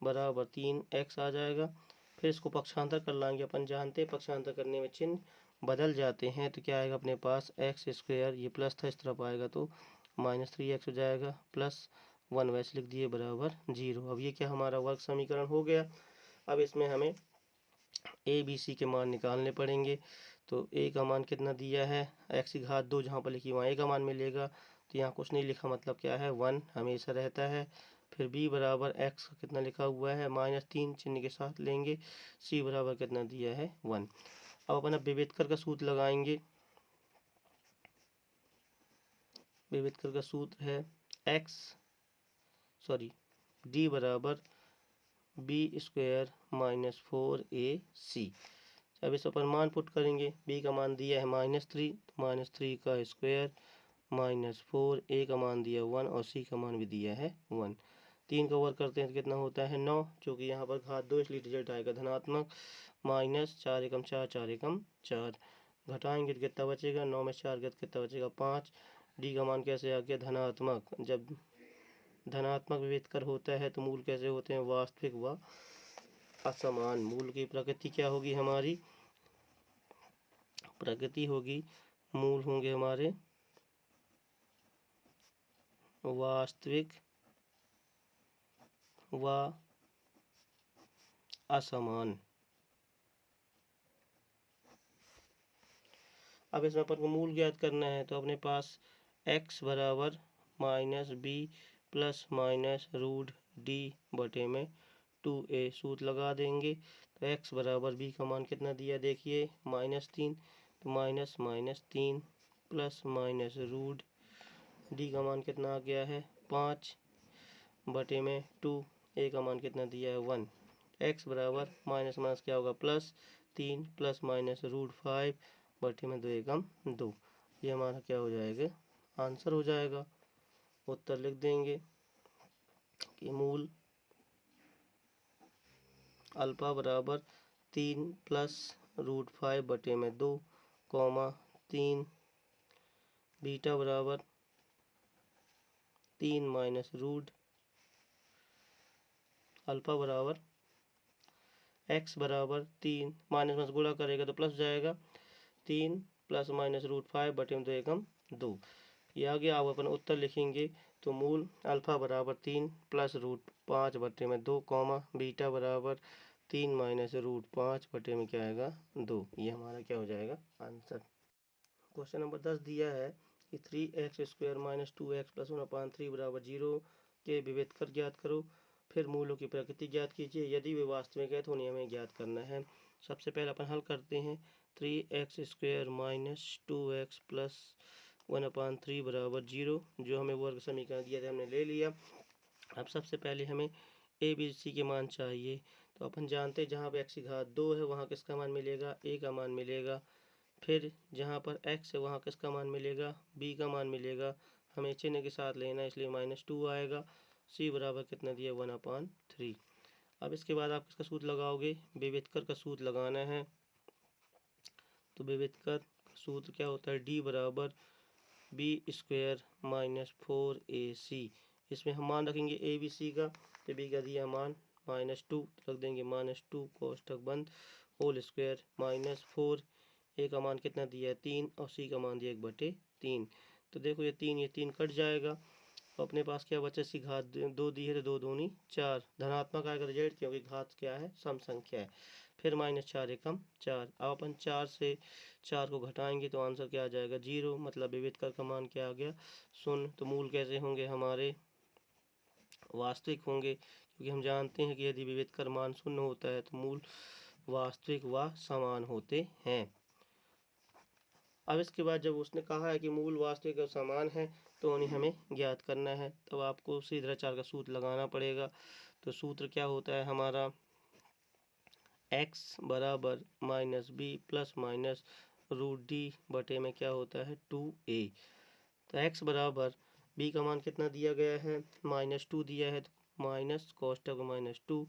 बराबर 3x आ जाएगा। फिर इसको पक्षांतर कर लाएंगे, अपन जानते हैं पक्षांतर करने में चिन्ह बदल जाते हैं, तो क्या आएगा अपने पास x², ये प्लस था इस तरफ आएगा तो -3x हो जाएगा, प्लस 1 वैसे लिख दिए बराबर 0। अब ये क्या हमारा वर्ग समीकरण हो गया। अब इसमें हमें ए बी सी के मान निकालने पड़ेंगे। तो a का मान कितना दिया है x की घात 2, जहाँ पर लिखी वहाँ a का मान मिलेगा, तो यहाँ कुछ नहीं लिखा मतलब क्या है 1 हमेशा रहता है। फिर b बराबर x का कितना लिखा हुआ है -3 चिन्ह के साथ लेंगे, c बराबर कितना दिया है 1। अब अपन विभेदकर का सूत्र लगाएंगे। विभेदकर का सूत्र है d बराबर b² माइनस 4ac। अब इस पर मान पुट करेंगे, b का मान दिया है -3, तो -3 का स्क्वायर माइनस 4, a का मान दिया 1 और c का मान भी दिया है 1। 3 का वर्ग करते हैं तो कितना होता है 9, चूँकि यहाँ पर घात 2 इसलिए रिजल्ट आएगा धनात्मक। माइनस 4 एकम 4, 4 एकम 4, घटाएंगे तो कितना बचेगा, 9 में 4 गया तो कितना बचेगा 5। डी का मान कैसे आ गया, धनात्मक। जब धनात्मक विभेदकर होता है तो मूल कैसे होते हैं, वास्तविक व असमान। मूल की प्रकृति क्या होगी हमारी, प्रकृति होगी, मूल होंगे हमारे वास्तविक व असमान। अब इसमें अपन को मूल ज्ञात करना है तो अपने पास x बराबर minus B plus minus root D बटे में 2a सूत्र लगा देंगे। तो x बराबर b का मान कितना दिया देखिए -3, तो minus minus 3 plus minus root D का मान कितना आ गया है 5 बटे में 2, a का मान कितना दिया है 1। x बराबर माइनस माइनस क्या होगा प्लस 3 प्लस माइनस रूट 5 बटे में 2 एकम 2। ये हमारा क्या हो जाएगा, आंसर हो जाएगा। उत्तर लिख देंगे कि मूल अल्फा बराबर 3 प्लस रूट 5 बटे में 2, 3, बीटा बराबर 3 माइनस रूट अल्फा बराबर x बराबर 3 माइनस माइनस गुणा करेगा तो प्लस जाएगा 3 प्लस माइनस रूट 5 बटे में 2 एकम 2। ये आ गया। अब अपन उत्तर लिखेंगे तो मूल अल्फा बराबर 3 प्लस रूट 5 बटे में 2, बीटा बराबर 3 माइनस रूट 5 बटे में क्या आएगा 2। ये हमारा क्या हो जाएगा आंसर। क्वेश्चन नंबर 10 दिया है कि 3x² माइनस 2x प्लस 1/3 बराबर 0 के विभेदकर ज्ञात करो। फिर मूलों की प्रकृति ज्ञात कीजिए। यदि वे वास्तविक है तो उन्हें हमें ज्ञात करना है। सबसे पहले अपन हल करते हैं। 3x² माइनस 2x प्लस 1/3 बराबर 0, जो हमें वर्ग समीकरण दिया था हमने ले लिया। अब सबसे पहले हमें ए बी सी के मान चाहिए। तो अपन जानते हैं जहाँ पर x की घात 2 है वहाँ किसका मान मिलेगा, a का मान मिलेगा। फिर जहाँ पर x है वहाँ किसका मान मिलेगा, b का मान मिलेगा। हमें चिन्ह के साथ लेना है इसलिए -2 आएगा। c बराबर कितना दिया 1/3। अब इसके बाद आप किसका सूत्र लगाओगे, विभेदकर का सूत्र लगाना है। तो विभेदकर का सूत्र क्या होता है, d बराबर b² माइनस 4ac। इसमें हम मान रखेंगे a b c का, तो b का दिया मान -2 रख देंगे -2 कोष्ठक बंद होल स्क्वायर -4, a का मान कितना दिया है 3 और c का मान दिया 1/3। तो देखो ये 3 कट जाएगा। तो अपने पास क्या बचा, इसकी घात 2 दी है तो 2 दूनी 4, धनात्मक आएगा रिजल्ट क्योंकि घात क्या है सम संख्या है। फिर -4 एकम 4। अब अपन 4 से 4 को घटाएंगे तो आंसर क्या आ जाएगा 0, मतलब विभेदकर का मान क्या आ गया 0। तो मूल कैसे होंगे हमारे, वास्तविक होंगे, क्योंकि हम जानते हैं कि यदि विभेदकर मान 0 होता है तो मूल वास्तविक व समान होते हैं। अब इसके बाद जब उसने कहा है कि मूल वास्तविक और समान है तो उन्हें हमें ज्ञात करना है। तब आपको सीधाचार का सूत्र लगाना पड़ेगा। तो सूत्र क्या होता है हमारा, x बराबर -b plus minus root D बटे में क्या होता है 2a। तो x बराबर b का मान कितना दिया गया है -2 दिया है, तो माइनस कोष्ठक -2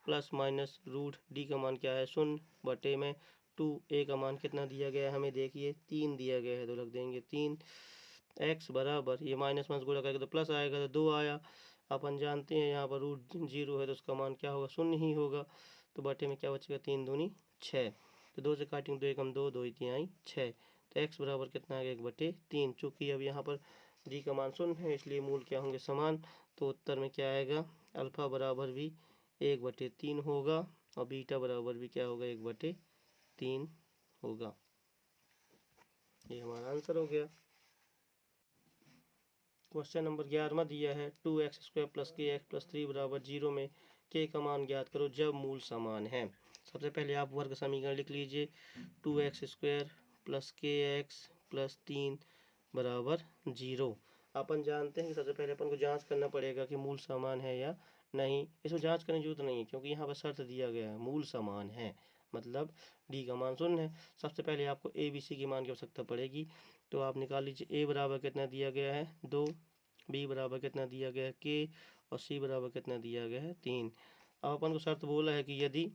प्लस माइनस रूट डी का मान क्या है 0 बटे में 2, a का मान कितना दिया गया है हमें देखिए 3 दिया गया है तो रख देंगे 3। x बराबर ये माइनस माइनस गुणा करके तो प्लस आएगा तो 2 आया। अपन जानते हैं यहाँ पर रूट 0 है तो उसका मान क्या होगा 0 ही होगा। तो बटे में क्या बचेगा 3 दूनी 6, तो 2 से काटेंगे 2 एकम 2, 2 3 6। तो x बराबर कितना आ गया 1/3। चूँकि अब यहाँ पर d का मान 0 है इसलिए मूल क्या होंगे समान। तो उत्तर में क्या आएगा, अल्फा बराबर भी 1/3 होगा और बीटा बराबर भी क्या होगा 1/3 होगा। ये हमारा आंसर हो गया। क्वेश्चन नंबर 11 दिया है 2x² प्लस kx प्लस 3 बराबर 0 में k का मान ज्ञात करो जब मूल समान है। सबसे पहले आप वर्ग समीकरण लिख लीजिए। 2x² प्लस kx प्लस 3 बराबर 0। अपन जानते हैं कि सबसे पहले अपन को जांच करना पड़ेगा कि मूल समान है या नहीं। इसमें जांच करने की जरूरत नहीं है क्योंकि यहाँ पर शर्त दिया गया है मूल समान है, मतलब d का मान 0 है। सबसे पहले आपको a b c के मान की आवश्यकता पड़ेगी। तो आप निकाल लीजिए। a बराबर कितना दिया गया है 2, बी बराबर कितना दिया गया है के, और सी बराबर कितना दिया गया है 3। अब अपन को शर्त बोला है कि यदि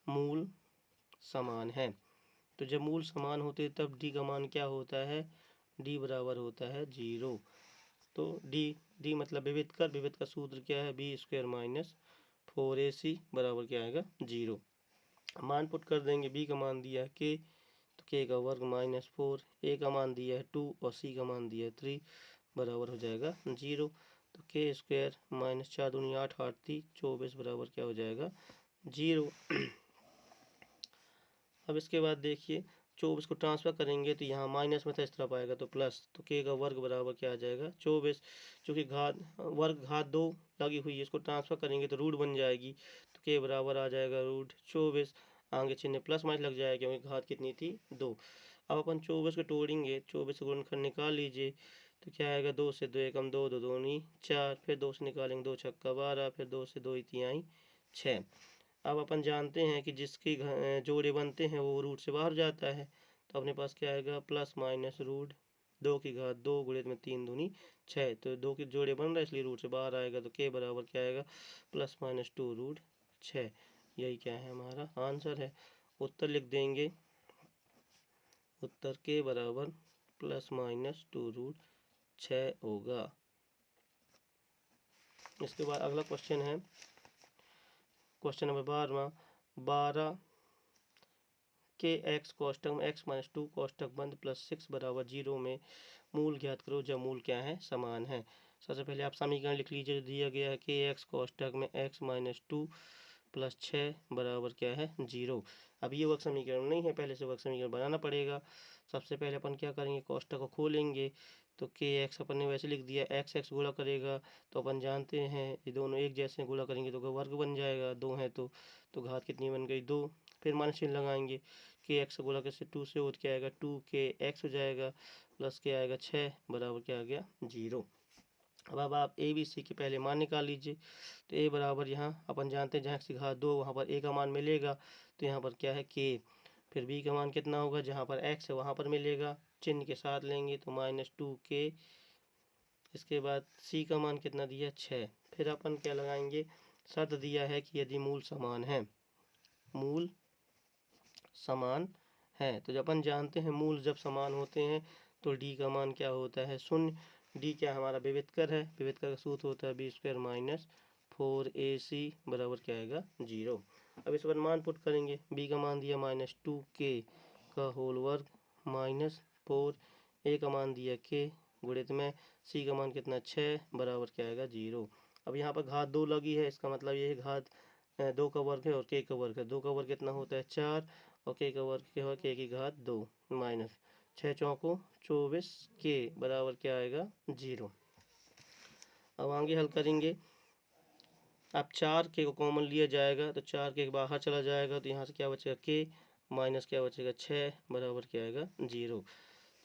मूल समान है, तो जब मूल समान होते तब डी का मान क्या होता है, डी बराबर होता है 0। तो डी मतलब विविध का सूत्र क्या है, बी स्क्वायर माइनस 4ac बराबर क्या आएगा 0। मान पुट कर देंगे, बी का मान दिया है के, तो के का वर्ग माइनस 4, ए का मान दिया है 2 और सी का मान दिया है 3 बराबर हो जाएगा 0। तो के स्क्वायर माइनस 4 दूनी 8, 8 3 24 बराबर क्या हो जाएगा 0। अब इसके बाद देखिए 24 को ट्रांसफर करेंगे तो यहाँ माइनस में था, इस तरफ आएगा तो प्लस, तो के का वर्ग बराबर क्या आ जाएगा 24, चूँकि घात 2 लगी हुई है, इसको ट्रांसफर करेंगे तो रूट बन जाएगी, तो के बराबर आ जाएगा रूट 24, आगे चिन्ह प्लस माइनस लग जाएगा क्योंकि घात कितनी थी 2। अब अपन 24 को तोड़ेंगे, 24 से गुणनखंड निकाल लीजिए, तो क्या आएगा 2 से 2 एकम 2, 2 दूनी 4, फिर 2 से निकालेंगे 2 छक्का 12, फिर 2 से 2 तिहाई 6। अब अपन जानते हैं कि जिसके जोड़े बनते हैं वो रूट से बाहर जाता है, तो अपने पास क्या आएगा प्लस माइनस रूट 2 की घात 2 गुणित में 3 दूनी 6, तो 2 के जोड़े बन रहा है इसलिए रूट से बाहर आएगा, तो के बराबर क्या आएगा प्लस माइनस 2 रूट 6। यही क्या है हमारा आंसर है। उत्तर लिख देंगे, उत्तर के बराबर प्लस माइनस 2 रूट 6 होगा। इसके बाद अगला क्वेश्चन है क्वेश्चन नंबर 12 के एक्स कोष्टक में x माइनस 2 कोष्टक बंद प्लस 6 बराबर 0 में मूल ज्ञात करो जब मूल क्या है समान है। सबसे पहले आप समीकरण लिख लीजिए, जो दिया गया है कि एक्स कोष्टक में x माइनस 2 प्लस 6 बराबर क्या है 0। अब ये वर्ग समीकरण नहीं है, पहले से वर्ग समीकरण बनाना पड़ेगा। सबसे पहले अपन क्या करेंगे, कोष्टक को खोलेंगे, तो के एक्स अपन ने वैसे लिख दिया, एक्स एक्स गुणा करेगा तो अपन जानते हैं ये दोनों एक जैसे गुणा करेंगे तो वर्ग बन जाएगा, 2 है तो घात कितनी बन गई 2। फिर माइनस चिन्ह लगाएंगे, के एक्स गुणा कैसे 2 से हो तो क्या आएगा 2 के एक्स हो जाएगा, प्लस क्या आएगा 6 बराबर क्या आ गया 0। अब आप ए बी सी के पहले मान निकाल लीजिए, तो ए बराबर यहाँ अपन जानते हैं जहाँ एक्स की घात 2 वहाँ पर ए का मान मिलेगा, तो यहाँ पर क्या है के। फिर बी का मान कितना होगा, जहाँ पर एक्स है वहाँ पर मिलेगा, चिन्ह के साथ लेंगे तो माइनस 2 के। इसके बाद सी का मान कितना दिया 6। फिर अपन क्या लगाएंगे, शर्त दिया है कि यदि मूल समान है, मूल समान है, तो जब अपन जानते हैं मूल जब समान होते हैं तो डी का मान क्या होता है 0। डी क्या हमारा विविधकर है, विविधकर का सूत्र होता है बी स्क्वायर माइनस 4ac बराबर क्या आएगा 0। अब इस पर मान पुट करेंगे, बी का मान दिया माइनस 2k का होल वर्ग माइनस 4, ए का मान दिया k गुणित में सी का मान कितना 6 बराबर क्या आएगा 0। अब यहाँ पर घात 2 लगी है, इसका मतलब ये है घात 2 का वर्ग है और k का वर्ग है, 2 का वर्ग कितना होता है 4 और k का वर्ग क्या होगा k की घात 2 माइनस 6 चौको 24 के बराबर क्या आएगा 0। अब आगे हल करेंगे, अब 4 के को कॉमन लिया जाएगा तो 4 के बाहर चला जाएगा, तो यहाँ से क्या बचेगा k माइनस क्या बचेगा 6 बराबर क्या आएगा 0।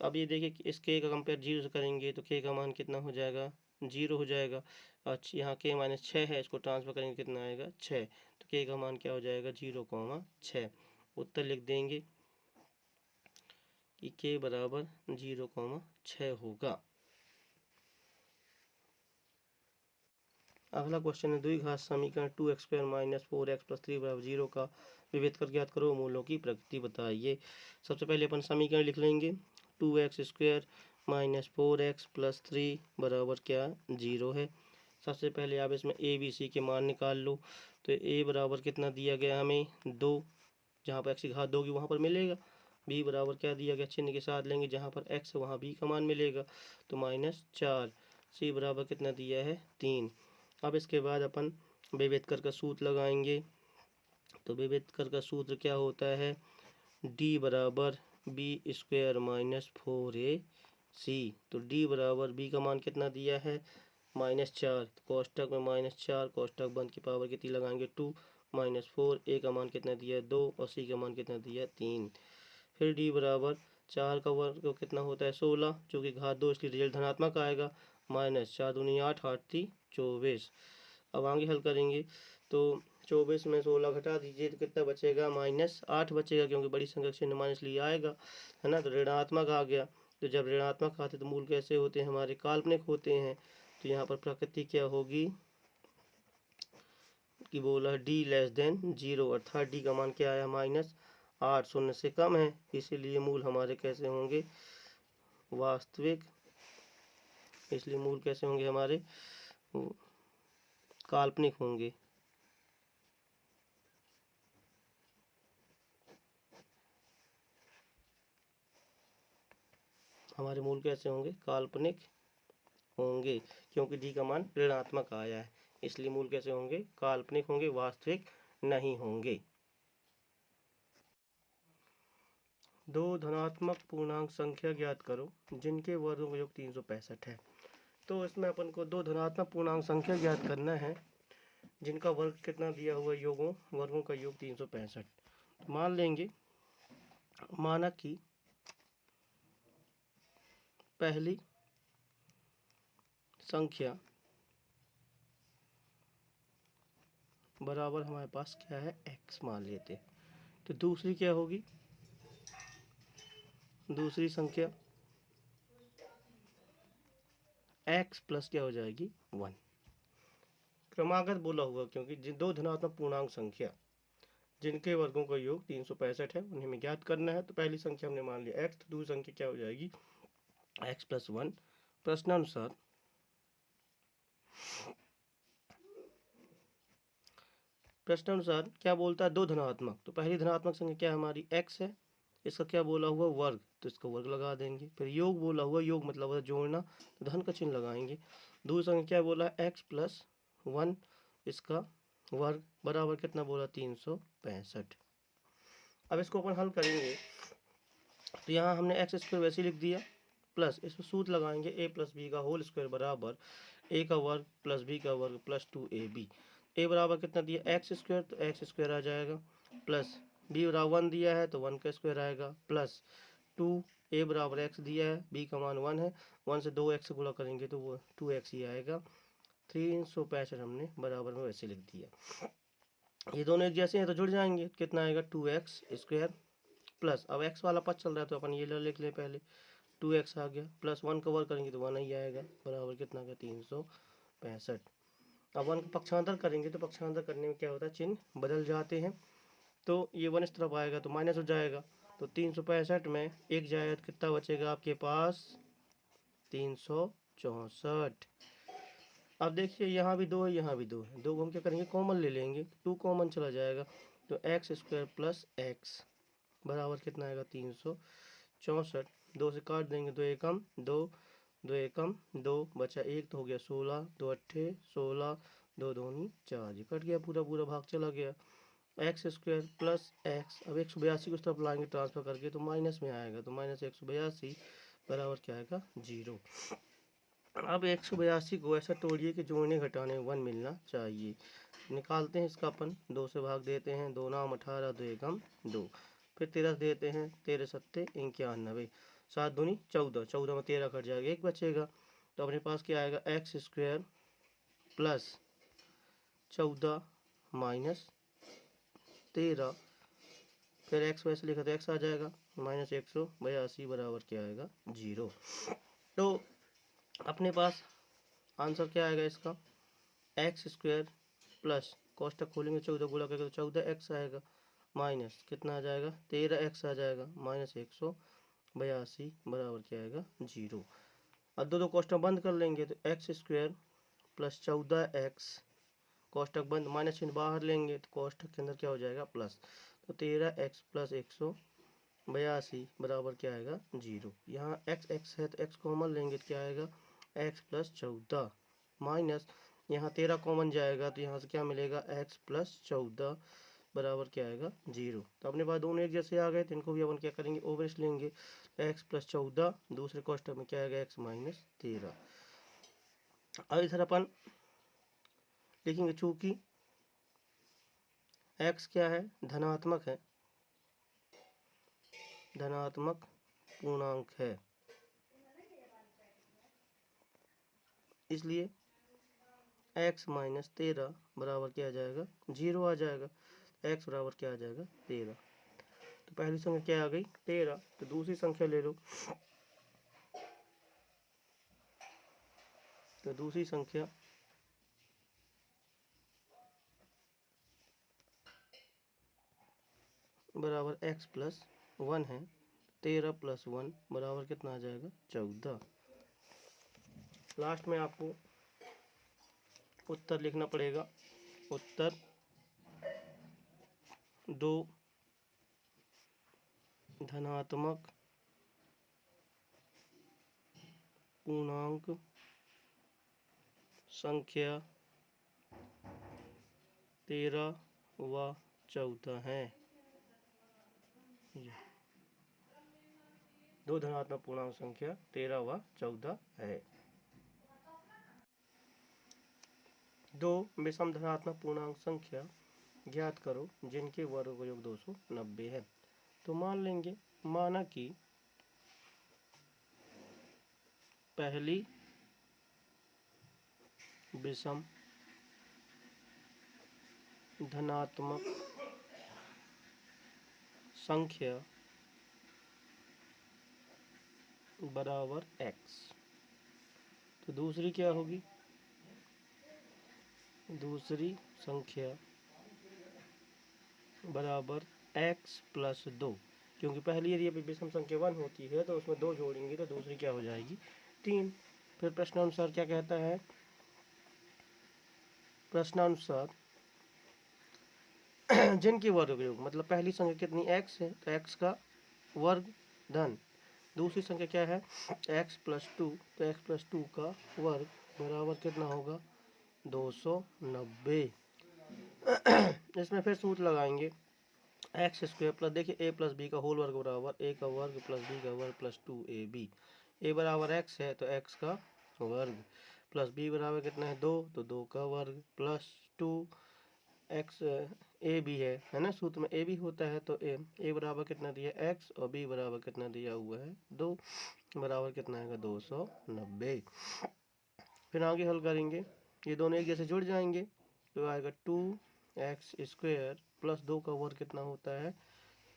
अब ये देखिए कि इस k का कंपेयर 0 से करेंगे तो k का मान कितना हो जाएगा 0 हो जाएगा। अच्छा यहाँ k माइनस 6 है, इसको ट्रांसफर करेंगे कितना आएगा 6, तो k का मान क्या हो जाएगा 0,6। उत्तर लिख देंगे कि k बराबर 0,6 होगा। अगला क्वेश्चन है द्विघात समीकरण 2x square minus 4x plus 3 बराबर 0 का विभेद कर ज्ञात करो, मूलों की प्रकृति बताइए। सबसे पहले अपन समीकरण लिख लेंगे, 2x square minus 4x plus 3 बराबर क्या 0 है। सबसे पहले आप इसमें ए बी सी के मान निकाल लो, तो a बराबर कितना दिया गया हमें 2, जहाँ पर x की घात 2 की वहाँ पर मिलेगा। b बराबर क्या दिया गया, चिन्ह के साथ लेंगे, जहाँ पर x वहाँ b का मान मिलेगा तो माइनस 4। c बराबर कितना दिया है 3। अब इसके बाद अपन विभेदकर का सूत्र लगाएंगे, तो विभेदकर का सूत्र क्या होता है, d बराबर बी स्क्वायर माइनस 4ac। तो d बराबर b का मान कितना दिया है माइनस 4, कोष्टक में माइनस 4 कोष्टक बंद की पावर कितनी लगाएंगे 2 माइनस 4, a का मान कितना दिया है 2 और c का मान कितना दिया है 3। फिर d बराबर 4 का वर्ग कितना होता है 16, जो कि घात 2 इसलिए रिजल्ट धनात्मक आएगा, माइनस 4 दूनी 8, 8 3 24। अब आगे हल करेंगे तो 24 में 16 घटा दीजिए तो कितना बचेगा माइनस 8 बचेगा, क्योंकि बड़ी संख्या चिन्ह माइनस लिए आएगा है ना, तो ऋणात्मक आ गया। तो जब ऋणात्मक आते तो मूल कैसे होते हैं हमारे, काल्पनिक होते हैं। तो यहाँ पर प्रकृति क्या होगी कि बोला डी लेस देन 0, अर्थात डी का मान क्या आया -8, शून्य से कम है, इसीलिए मूल हमारे कैसे होंगे वास्तविक, इसलिए मूल कैसे होंगे हमारे काल्पनिक होंगे। हमारे मूल कैसे होंगे काल्पनिक होंगे, क्योंकि डी का मान ऋणात्मक आया है, इसलिए मूल कैसे होंगे काल्पनिक होंगे, वास्तविक नहीं होंगे। दो धनात्मक पूर्णांक संख्या ज्ञात करो जिनके वर्गों का योग 365 है। तो इसमें अपन को दो धनात्मक पूर्णांक संख्या ज्ञात करना है जिनका वर्ग कितना दिया हुआ है, वर्गों का योग 365। मान लेंगे, माना कि पहली संख्या बराबर हमारे पास क्या है x मान लेते हैं, तो दूसरी क्या होगी, दूसरी संख्या x प्लस क्या हो जाएगी 1। क्रमागत बोला हुआ क्योंकि जिन दो धनात्मक पूर्णांक संख्या जिनके वर्गों का योग 365 है उन्हें हमें ज्ञात करना है। तो पहली संख्या हमने मान लिया x, तो दूसरी संख्या क्या हो जाएगी x प्लस 1। प्रश्नानुसार क्या बोलता है दो धनात्मक, तो पहली धनात्मक संख्या क्या हमारी x है, इसका क्या बोला हुआ वर्ग, तो इसका वर्ग लगा देंगे। फिर योग बोला हुआ, योग मतलब होता है जोड़ना, तो धन का चिन्ह लगाएंगे। दूसरी संख्या क्या बोला x प्लस 1, इसका वर्ग बराबर कितना बोला 365। अब इसको अपन हल करेंगे, तो यहाँ हमने एक्स स्क्वायर वैसे लिख दिया, प्लस इसमें सूत्र लगाएंगे a प्लस बी का होल स्क्वायर बराबर a का वर्ग प्लस b का वर्ग प्लस 2ab। a बराबर कितना दिया एक्स स्क्वायर, तो एक्स स्क्वायर आ जाएगा, प्लस b बराबर 1 दिया है तो 1 का स्क्वायर आएगा, प्लस 2, a बराबर x दिया है, b का मान 1 है, 1 से 2x गुणा करेंगे तो वो 2x ही आएगा। 365 हमने बराबर में वैसे लिख दिया। ये दोनों एक जैसे हैं तो जुड़ जाएंगे, कितना आएगा 2x स्क्वायर, प्लस अब x वाला पद चल रहा है तो अपन ये लिख लें पहले, 2x आ गया, प्लस 1 का वर्ग करेंगे तो 1 ही आएगा, बराबर कितना का 365। अब 1 का पक्षांतर करेंगे तो पक्षांतर करने में क्या होता है चिन्ह बदल जाते हैं, तो ये 1 इस तरफ आएगा तो माइनस हो जाएगा, तो 365 में एक जाएगा तो कितना बचेगा आपके पास 364। अब देखिए यहाँ भी 2 है, यहाँ भी 2 है, 2 को हम क्या करेंगे कॉमन ले लेंगे, 2 कॉमन चला जाएगा, तो एक्स स्क्वायर प्लस एक्स बराबर कितना आएगा 364। 2 से काट देंगे, 2 एकम 2, 2 एकम 2, बचा 1 तो हो गया 16, 2 अट्ठे 16, 2 दूनी 4, ये कट गया, पूरा पूरा भाग चला गया। एक्स स्क्वायर प्लस एक्स, अब 182 को उस तरफ लाएंगे ट्रांसफर करके तो माइनस में आएगा, तो माइनस 182 बराबर क्या आएगा 0। अब 182 को ऐसा तोड़िए कि जोड़ने घटाने 1 मिलना चाहिए। निकालते हैं इसका अपन, 2 से भाग देते हैं, 2 नाम 18, 2 एकम 2, फिर 13 देते हैं, 13 सत्ते 91, 7 दूनी 14, 14 में 13 कट जाएगा, 1 बचेगा, तो अपने पास क्या आएगा एक्स स्क्वायर प्लस 14 माइनस 13, फिर एक्स वैसे लिखा तो एक्स आ जाएगा माइनस 182 बराबर क्या आएगा 0। तो अपने पास आंसर क्या आएगा इसका एक्स स्क्वायर प्लस कोष्टक खोलेंगे 14 गुणा करके तो 14x आएगा, माइनस कितना आ जाएगा 13x आ जाएगा, माइनस 182 बराबर क्या आएगा 0। अब दो कोष्टक बंद कर लेंगे तो एक्स स्क्वायर प्लस 14x, कोष्टक बंद, माइनस चिन्ह बाहर लेंगे तो कोष्टक के अंदर क्या हो जाएगा प्लस, तो 13x प्लस 182 बराबर क्या आएगा 0। यहाँ x है तो x कॉमन लेंगे तो क्या आएगा x प्लस 14, माइनस यहाँ 13 कॉमन जाएगा तो यहाँ से क्या मिलेगा x प्लस 14 बराबर क्या आएगा 0। तो अपने पास दोनों एक जैसे आ गए, तो इनको भी अपन क्या करेंगे ओवरेस्ट लेंगे, x प्लस 14, दूसरे कोष्टक में क्या आएगा x माइनस 13। अब इधर अपन लिखेंगे चूंकि x क्या है धनात्मक है, धनात्मक पूर्णांक है, इसलिए x माइनस 13 बराबर क्या आ जाएगा 0 आ जाएगा, x बराबर क्या आ जाएगा 13। तो पहली संख्या क्या आ गई 13, तो दूसरी संख्या ले लो, तो दूसरी संख्या बराबर x प्लस 1 है। 13 प्लस 1 बराबर कितना आ जाएगा 14। लास्ट में आपको उत्तर लिखना पड़ेगा। उत्तर 2 धनात्मक पूर्णांक संख्या 13 व 14 है। 2 धनात्मक पूर्णांक संख्या 13 व 14 है। 2 विषम धनात्मक पूर्णांक संख्या ज्ञात करो जिनके वर्ग योग 290 है। तो मान लेंगे, माना कि पहली विषम धनात्मक संख्या बराबर x, तो दूसरी क्या होगी? दूसरी संख्या बराबर x प्लस 2, क्योंकि पहली यदि विषम संख्या 1 होती है तो उसमें 2 जोड़ेंगे तो दूसरी क्या हो जाएगी 3। फिर प्रश्नानुसार क्या कहता है? प्रश्नानुसार जिनकी वर्ग योग, मतलब पहली संख्या कितनी x है तो x का वर्ग धन दूसरी संख्या क्या है x प्लस 2, तो x प्लस 2 का वर्ग बराबर कितना होगा 290। इसमें फिर सूत्र लगाएंगे एक्स स्क्वायर प्लस, देखिए a प्लस बी का होल वर्ग बराबर a का वर्ग प्लस b का वर्ग प्लस 2ab। a बराबर x है तो x का वर्ग प्लस b बराबर कितना है 2, तो 2 का वर्ग प्लस 2 x a b है ना, सूत्र में a b होता है तो a बराबर कितना दिया x और b बराबर कितना दिया हुआ है 2, बराबर कितना आएगा 290। फिर आगे हल करेंगे, ये दोनों एक जैसे जुड़ जाएंगे तो आएगा 2x स्क्वायर प्लस 2 का वर्ग कितना होता है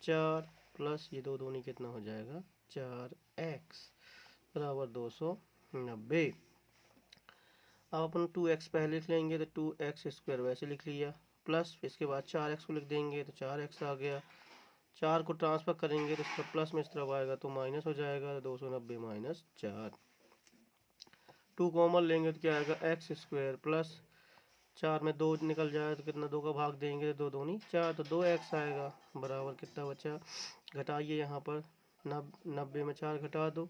4 प्लस ये दो दूनी कितना हो जाएगा 4x बराबर 290। अब अपन 2x पहले लिख लेंगे तो 2x स्क्वायर वैसे लिख लिया, प्लस इसके बाद 4x को लिख देंगे तो 4x आ गया। 4 को ट्रांसफर करेंगे तो इसका प्लस में इस तरफ आएगा तो माइनस हो जाएगा, तो 290 माइनस 4। 2 कॉमन लेंगे तो क्या आएगा एक्स स्क्वायर प्लस 4 में 2 निकल जाए तो कितना 2 का भाग देंगे तो 2 दूनी 4, तो 2x आएगा बराबर कितना बचा, घटाइए यहाँ पर 90 में 4 घटा दो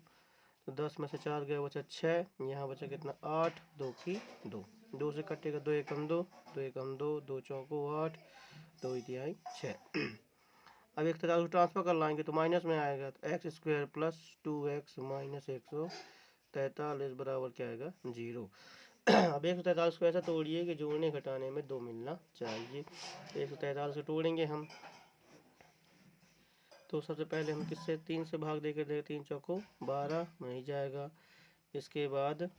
तो 10 में से 4 गया बचा 6, यहाँ बचा कितना 8, 2 की 2, 2 से कटेगा 2 एकम 2, 2 एकम 2, 2 चौको 8, 2 तिहाई 6। अब एक तरह ट्रांसफर कर लाएंगे तो माइनस में आएगा तो x square plus 2x minus 143 बराबर क्या आएगा 0। अब 143 को ऐसा तोड़िए कि जोड़ने घटाने में 2 मिलना चाहिए। 143 को तोड़ेंगे हम तो सबसे पहले हम किससे 3 से भाग देकर देखें, 3 चौको 12 नहीं जाएगा। इसके बाद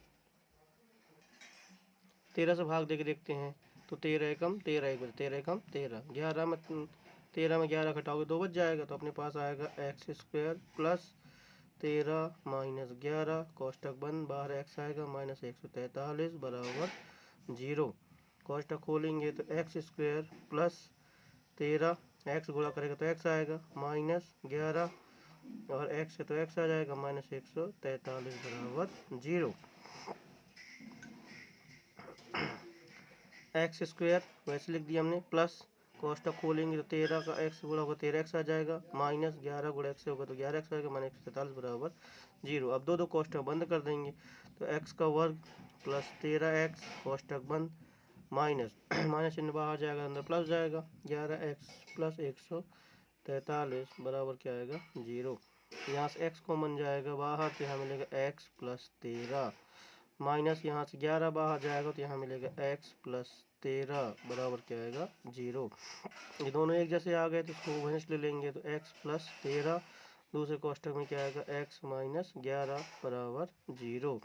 13 से भाग देके देखते हैं तो 13 एकम 13 एक 13 एकम 13, 11 में 13 में 11 घटाओगे 2 बच जाएगा, तो अपने पास आएगा एक्स स्क्वायर प्लस 13 माइनस 11 कोष्टक बंद, बाहर एक्स आएगा माइनस 143 बराबर 0। कोष्टक खोलेंगे तो एक्स स्क्वायर प्लस 13 एक्स गुणा करेगा तो एक्स आएगा माइनस 11 और एक्स है तो एक्स आ जाएगा माइनस 143 बराबर 0। एक्स स्क्वायर वैसे लिख दिया हमने प्लस कोष्टक खोलेंगे तो 13 का एक्स गुणा होगा 13x आ जाएगा माइनस 11 गुणा एक्स होगा तो 11x आएगा माइनस 143 बराबर 0। अब दो कोष्टक बंद कर देंगे तो x का वर्ग प्लस 13x कोष्टक बंद माइनस माइनस चिन्ह बाहर जाएगा अंदर प्लस जाएगा 11x प्लस 143 बराबर क्या आएगा 0। यहाँ से x कॉमन जाएगा बाहर तो यहाँ मिलेगा x प्लस 13 माइनस यहाँ से 11 बाहर जाएगा तो यहाँ मिलेगा x प्लस 13 बराबर क्या आएगा 0। ये दोनों एक जैसे आ गए तो इसको वहीं ले लेंगे तो x प्लस 13 दूसरे कोष्टक में क्या आएगा x माइनस 11 बराबर 0।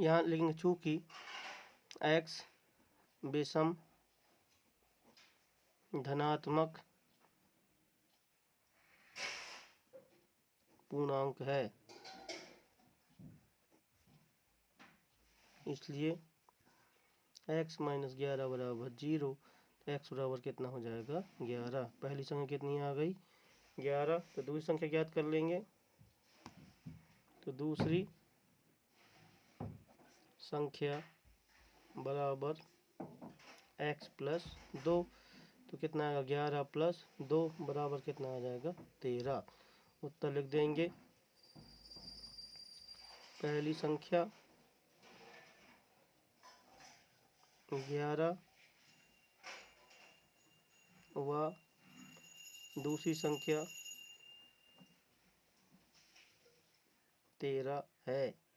यहाँ लिखेंगे चूंकि x विषम धनात्मक पूर्णांक है इसलिए x माइनस 11 बराबर 0। तो x बराबर कितना हो जाएगा 11। पहली संख्या कितनी आ गई 11। तो दूसरी संख्या ज्ञात कर लेंगे। तो दूसरी संख्या बराबर x प्लस 2। तो कितना आएगा 11 प्लस 2 बराबर कितना आ जाएगा 13। उत्तर लिख देंगे। पहली संख्या 11 व दूसरी संख्या 13 है।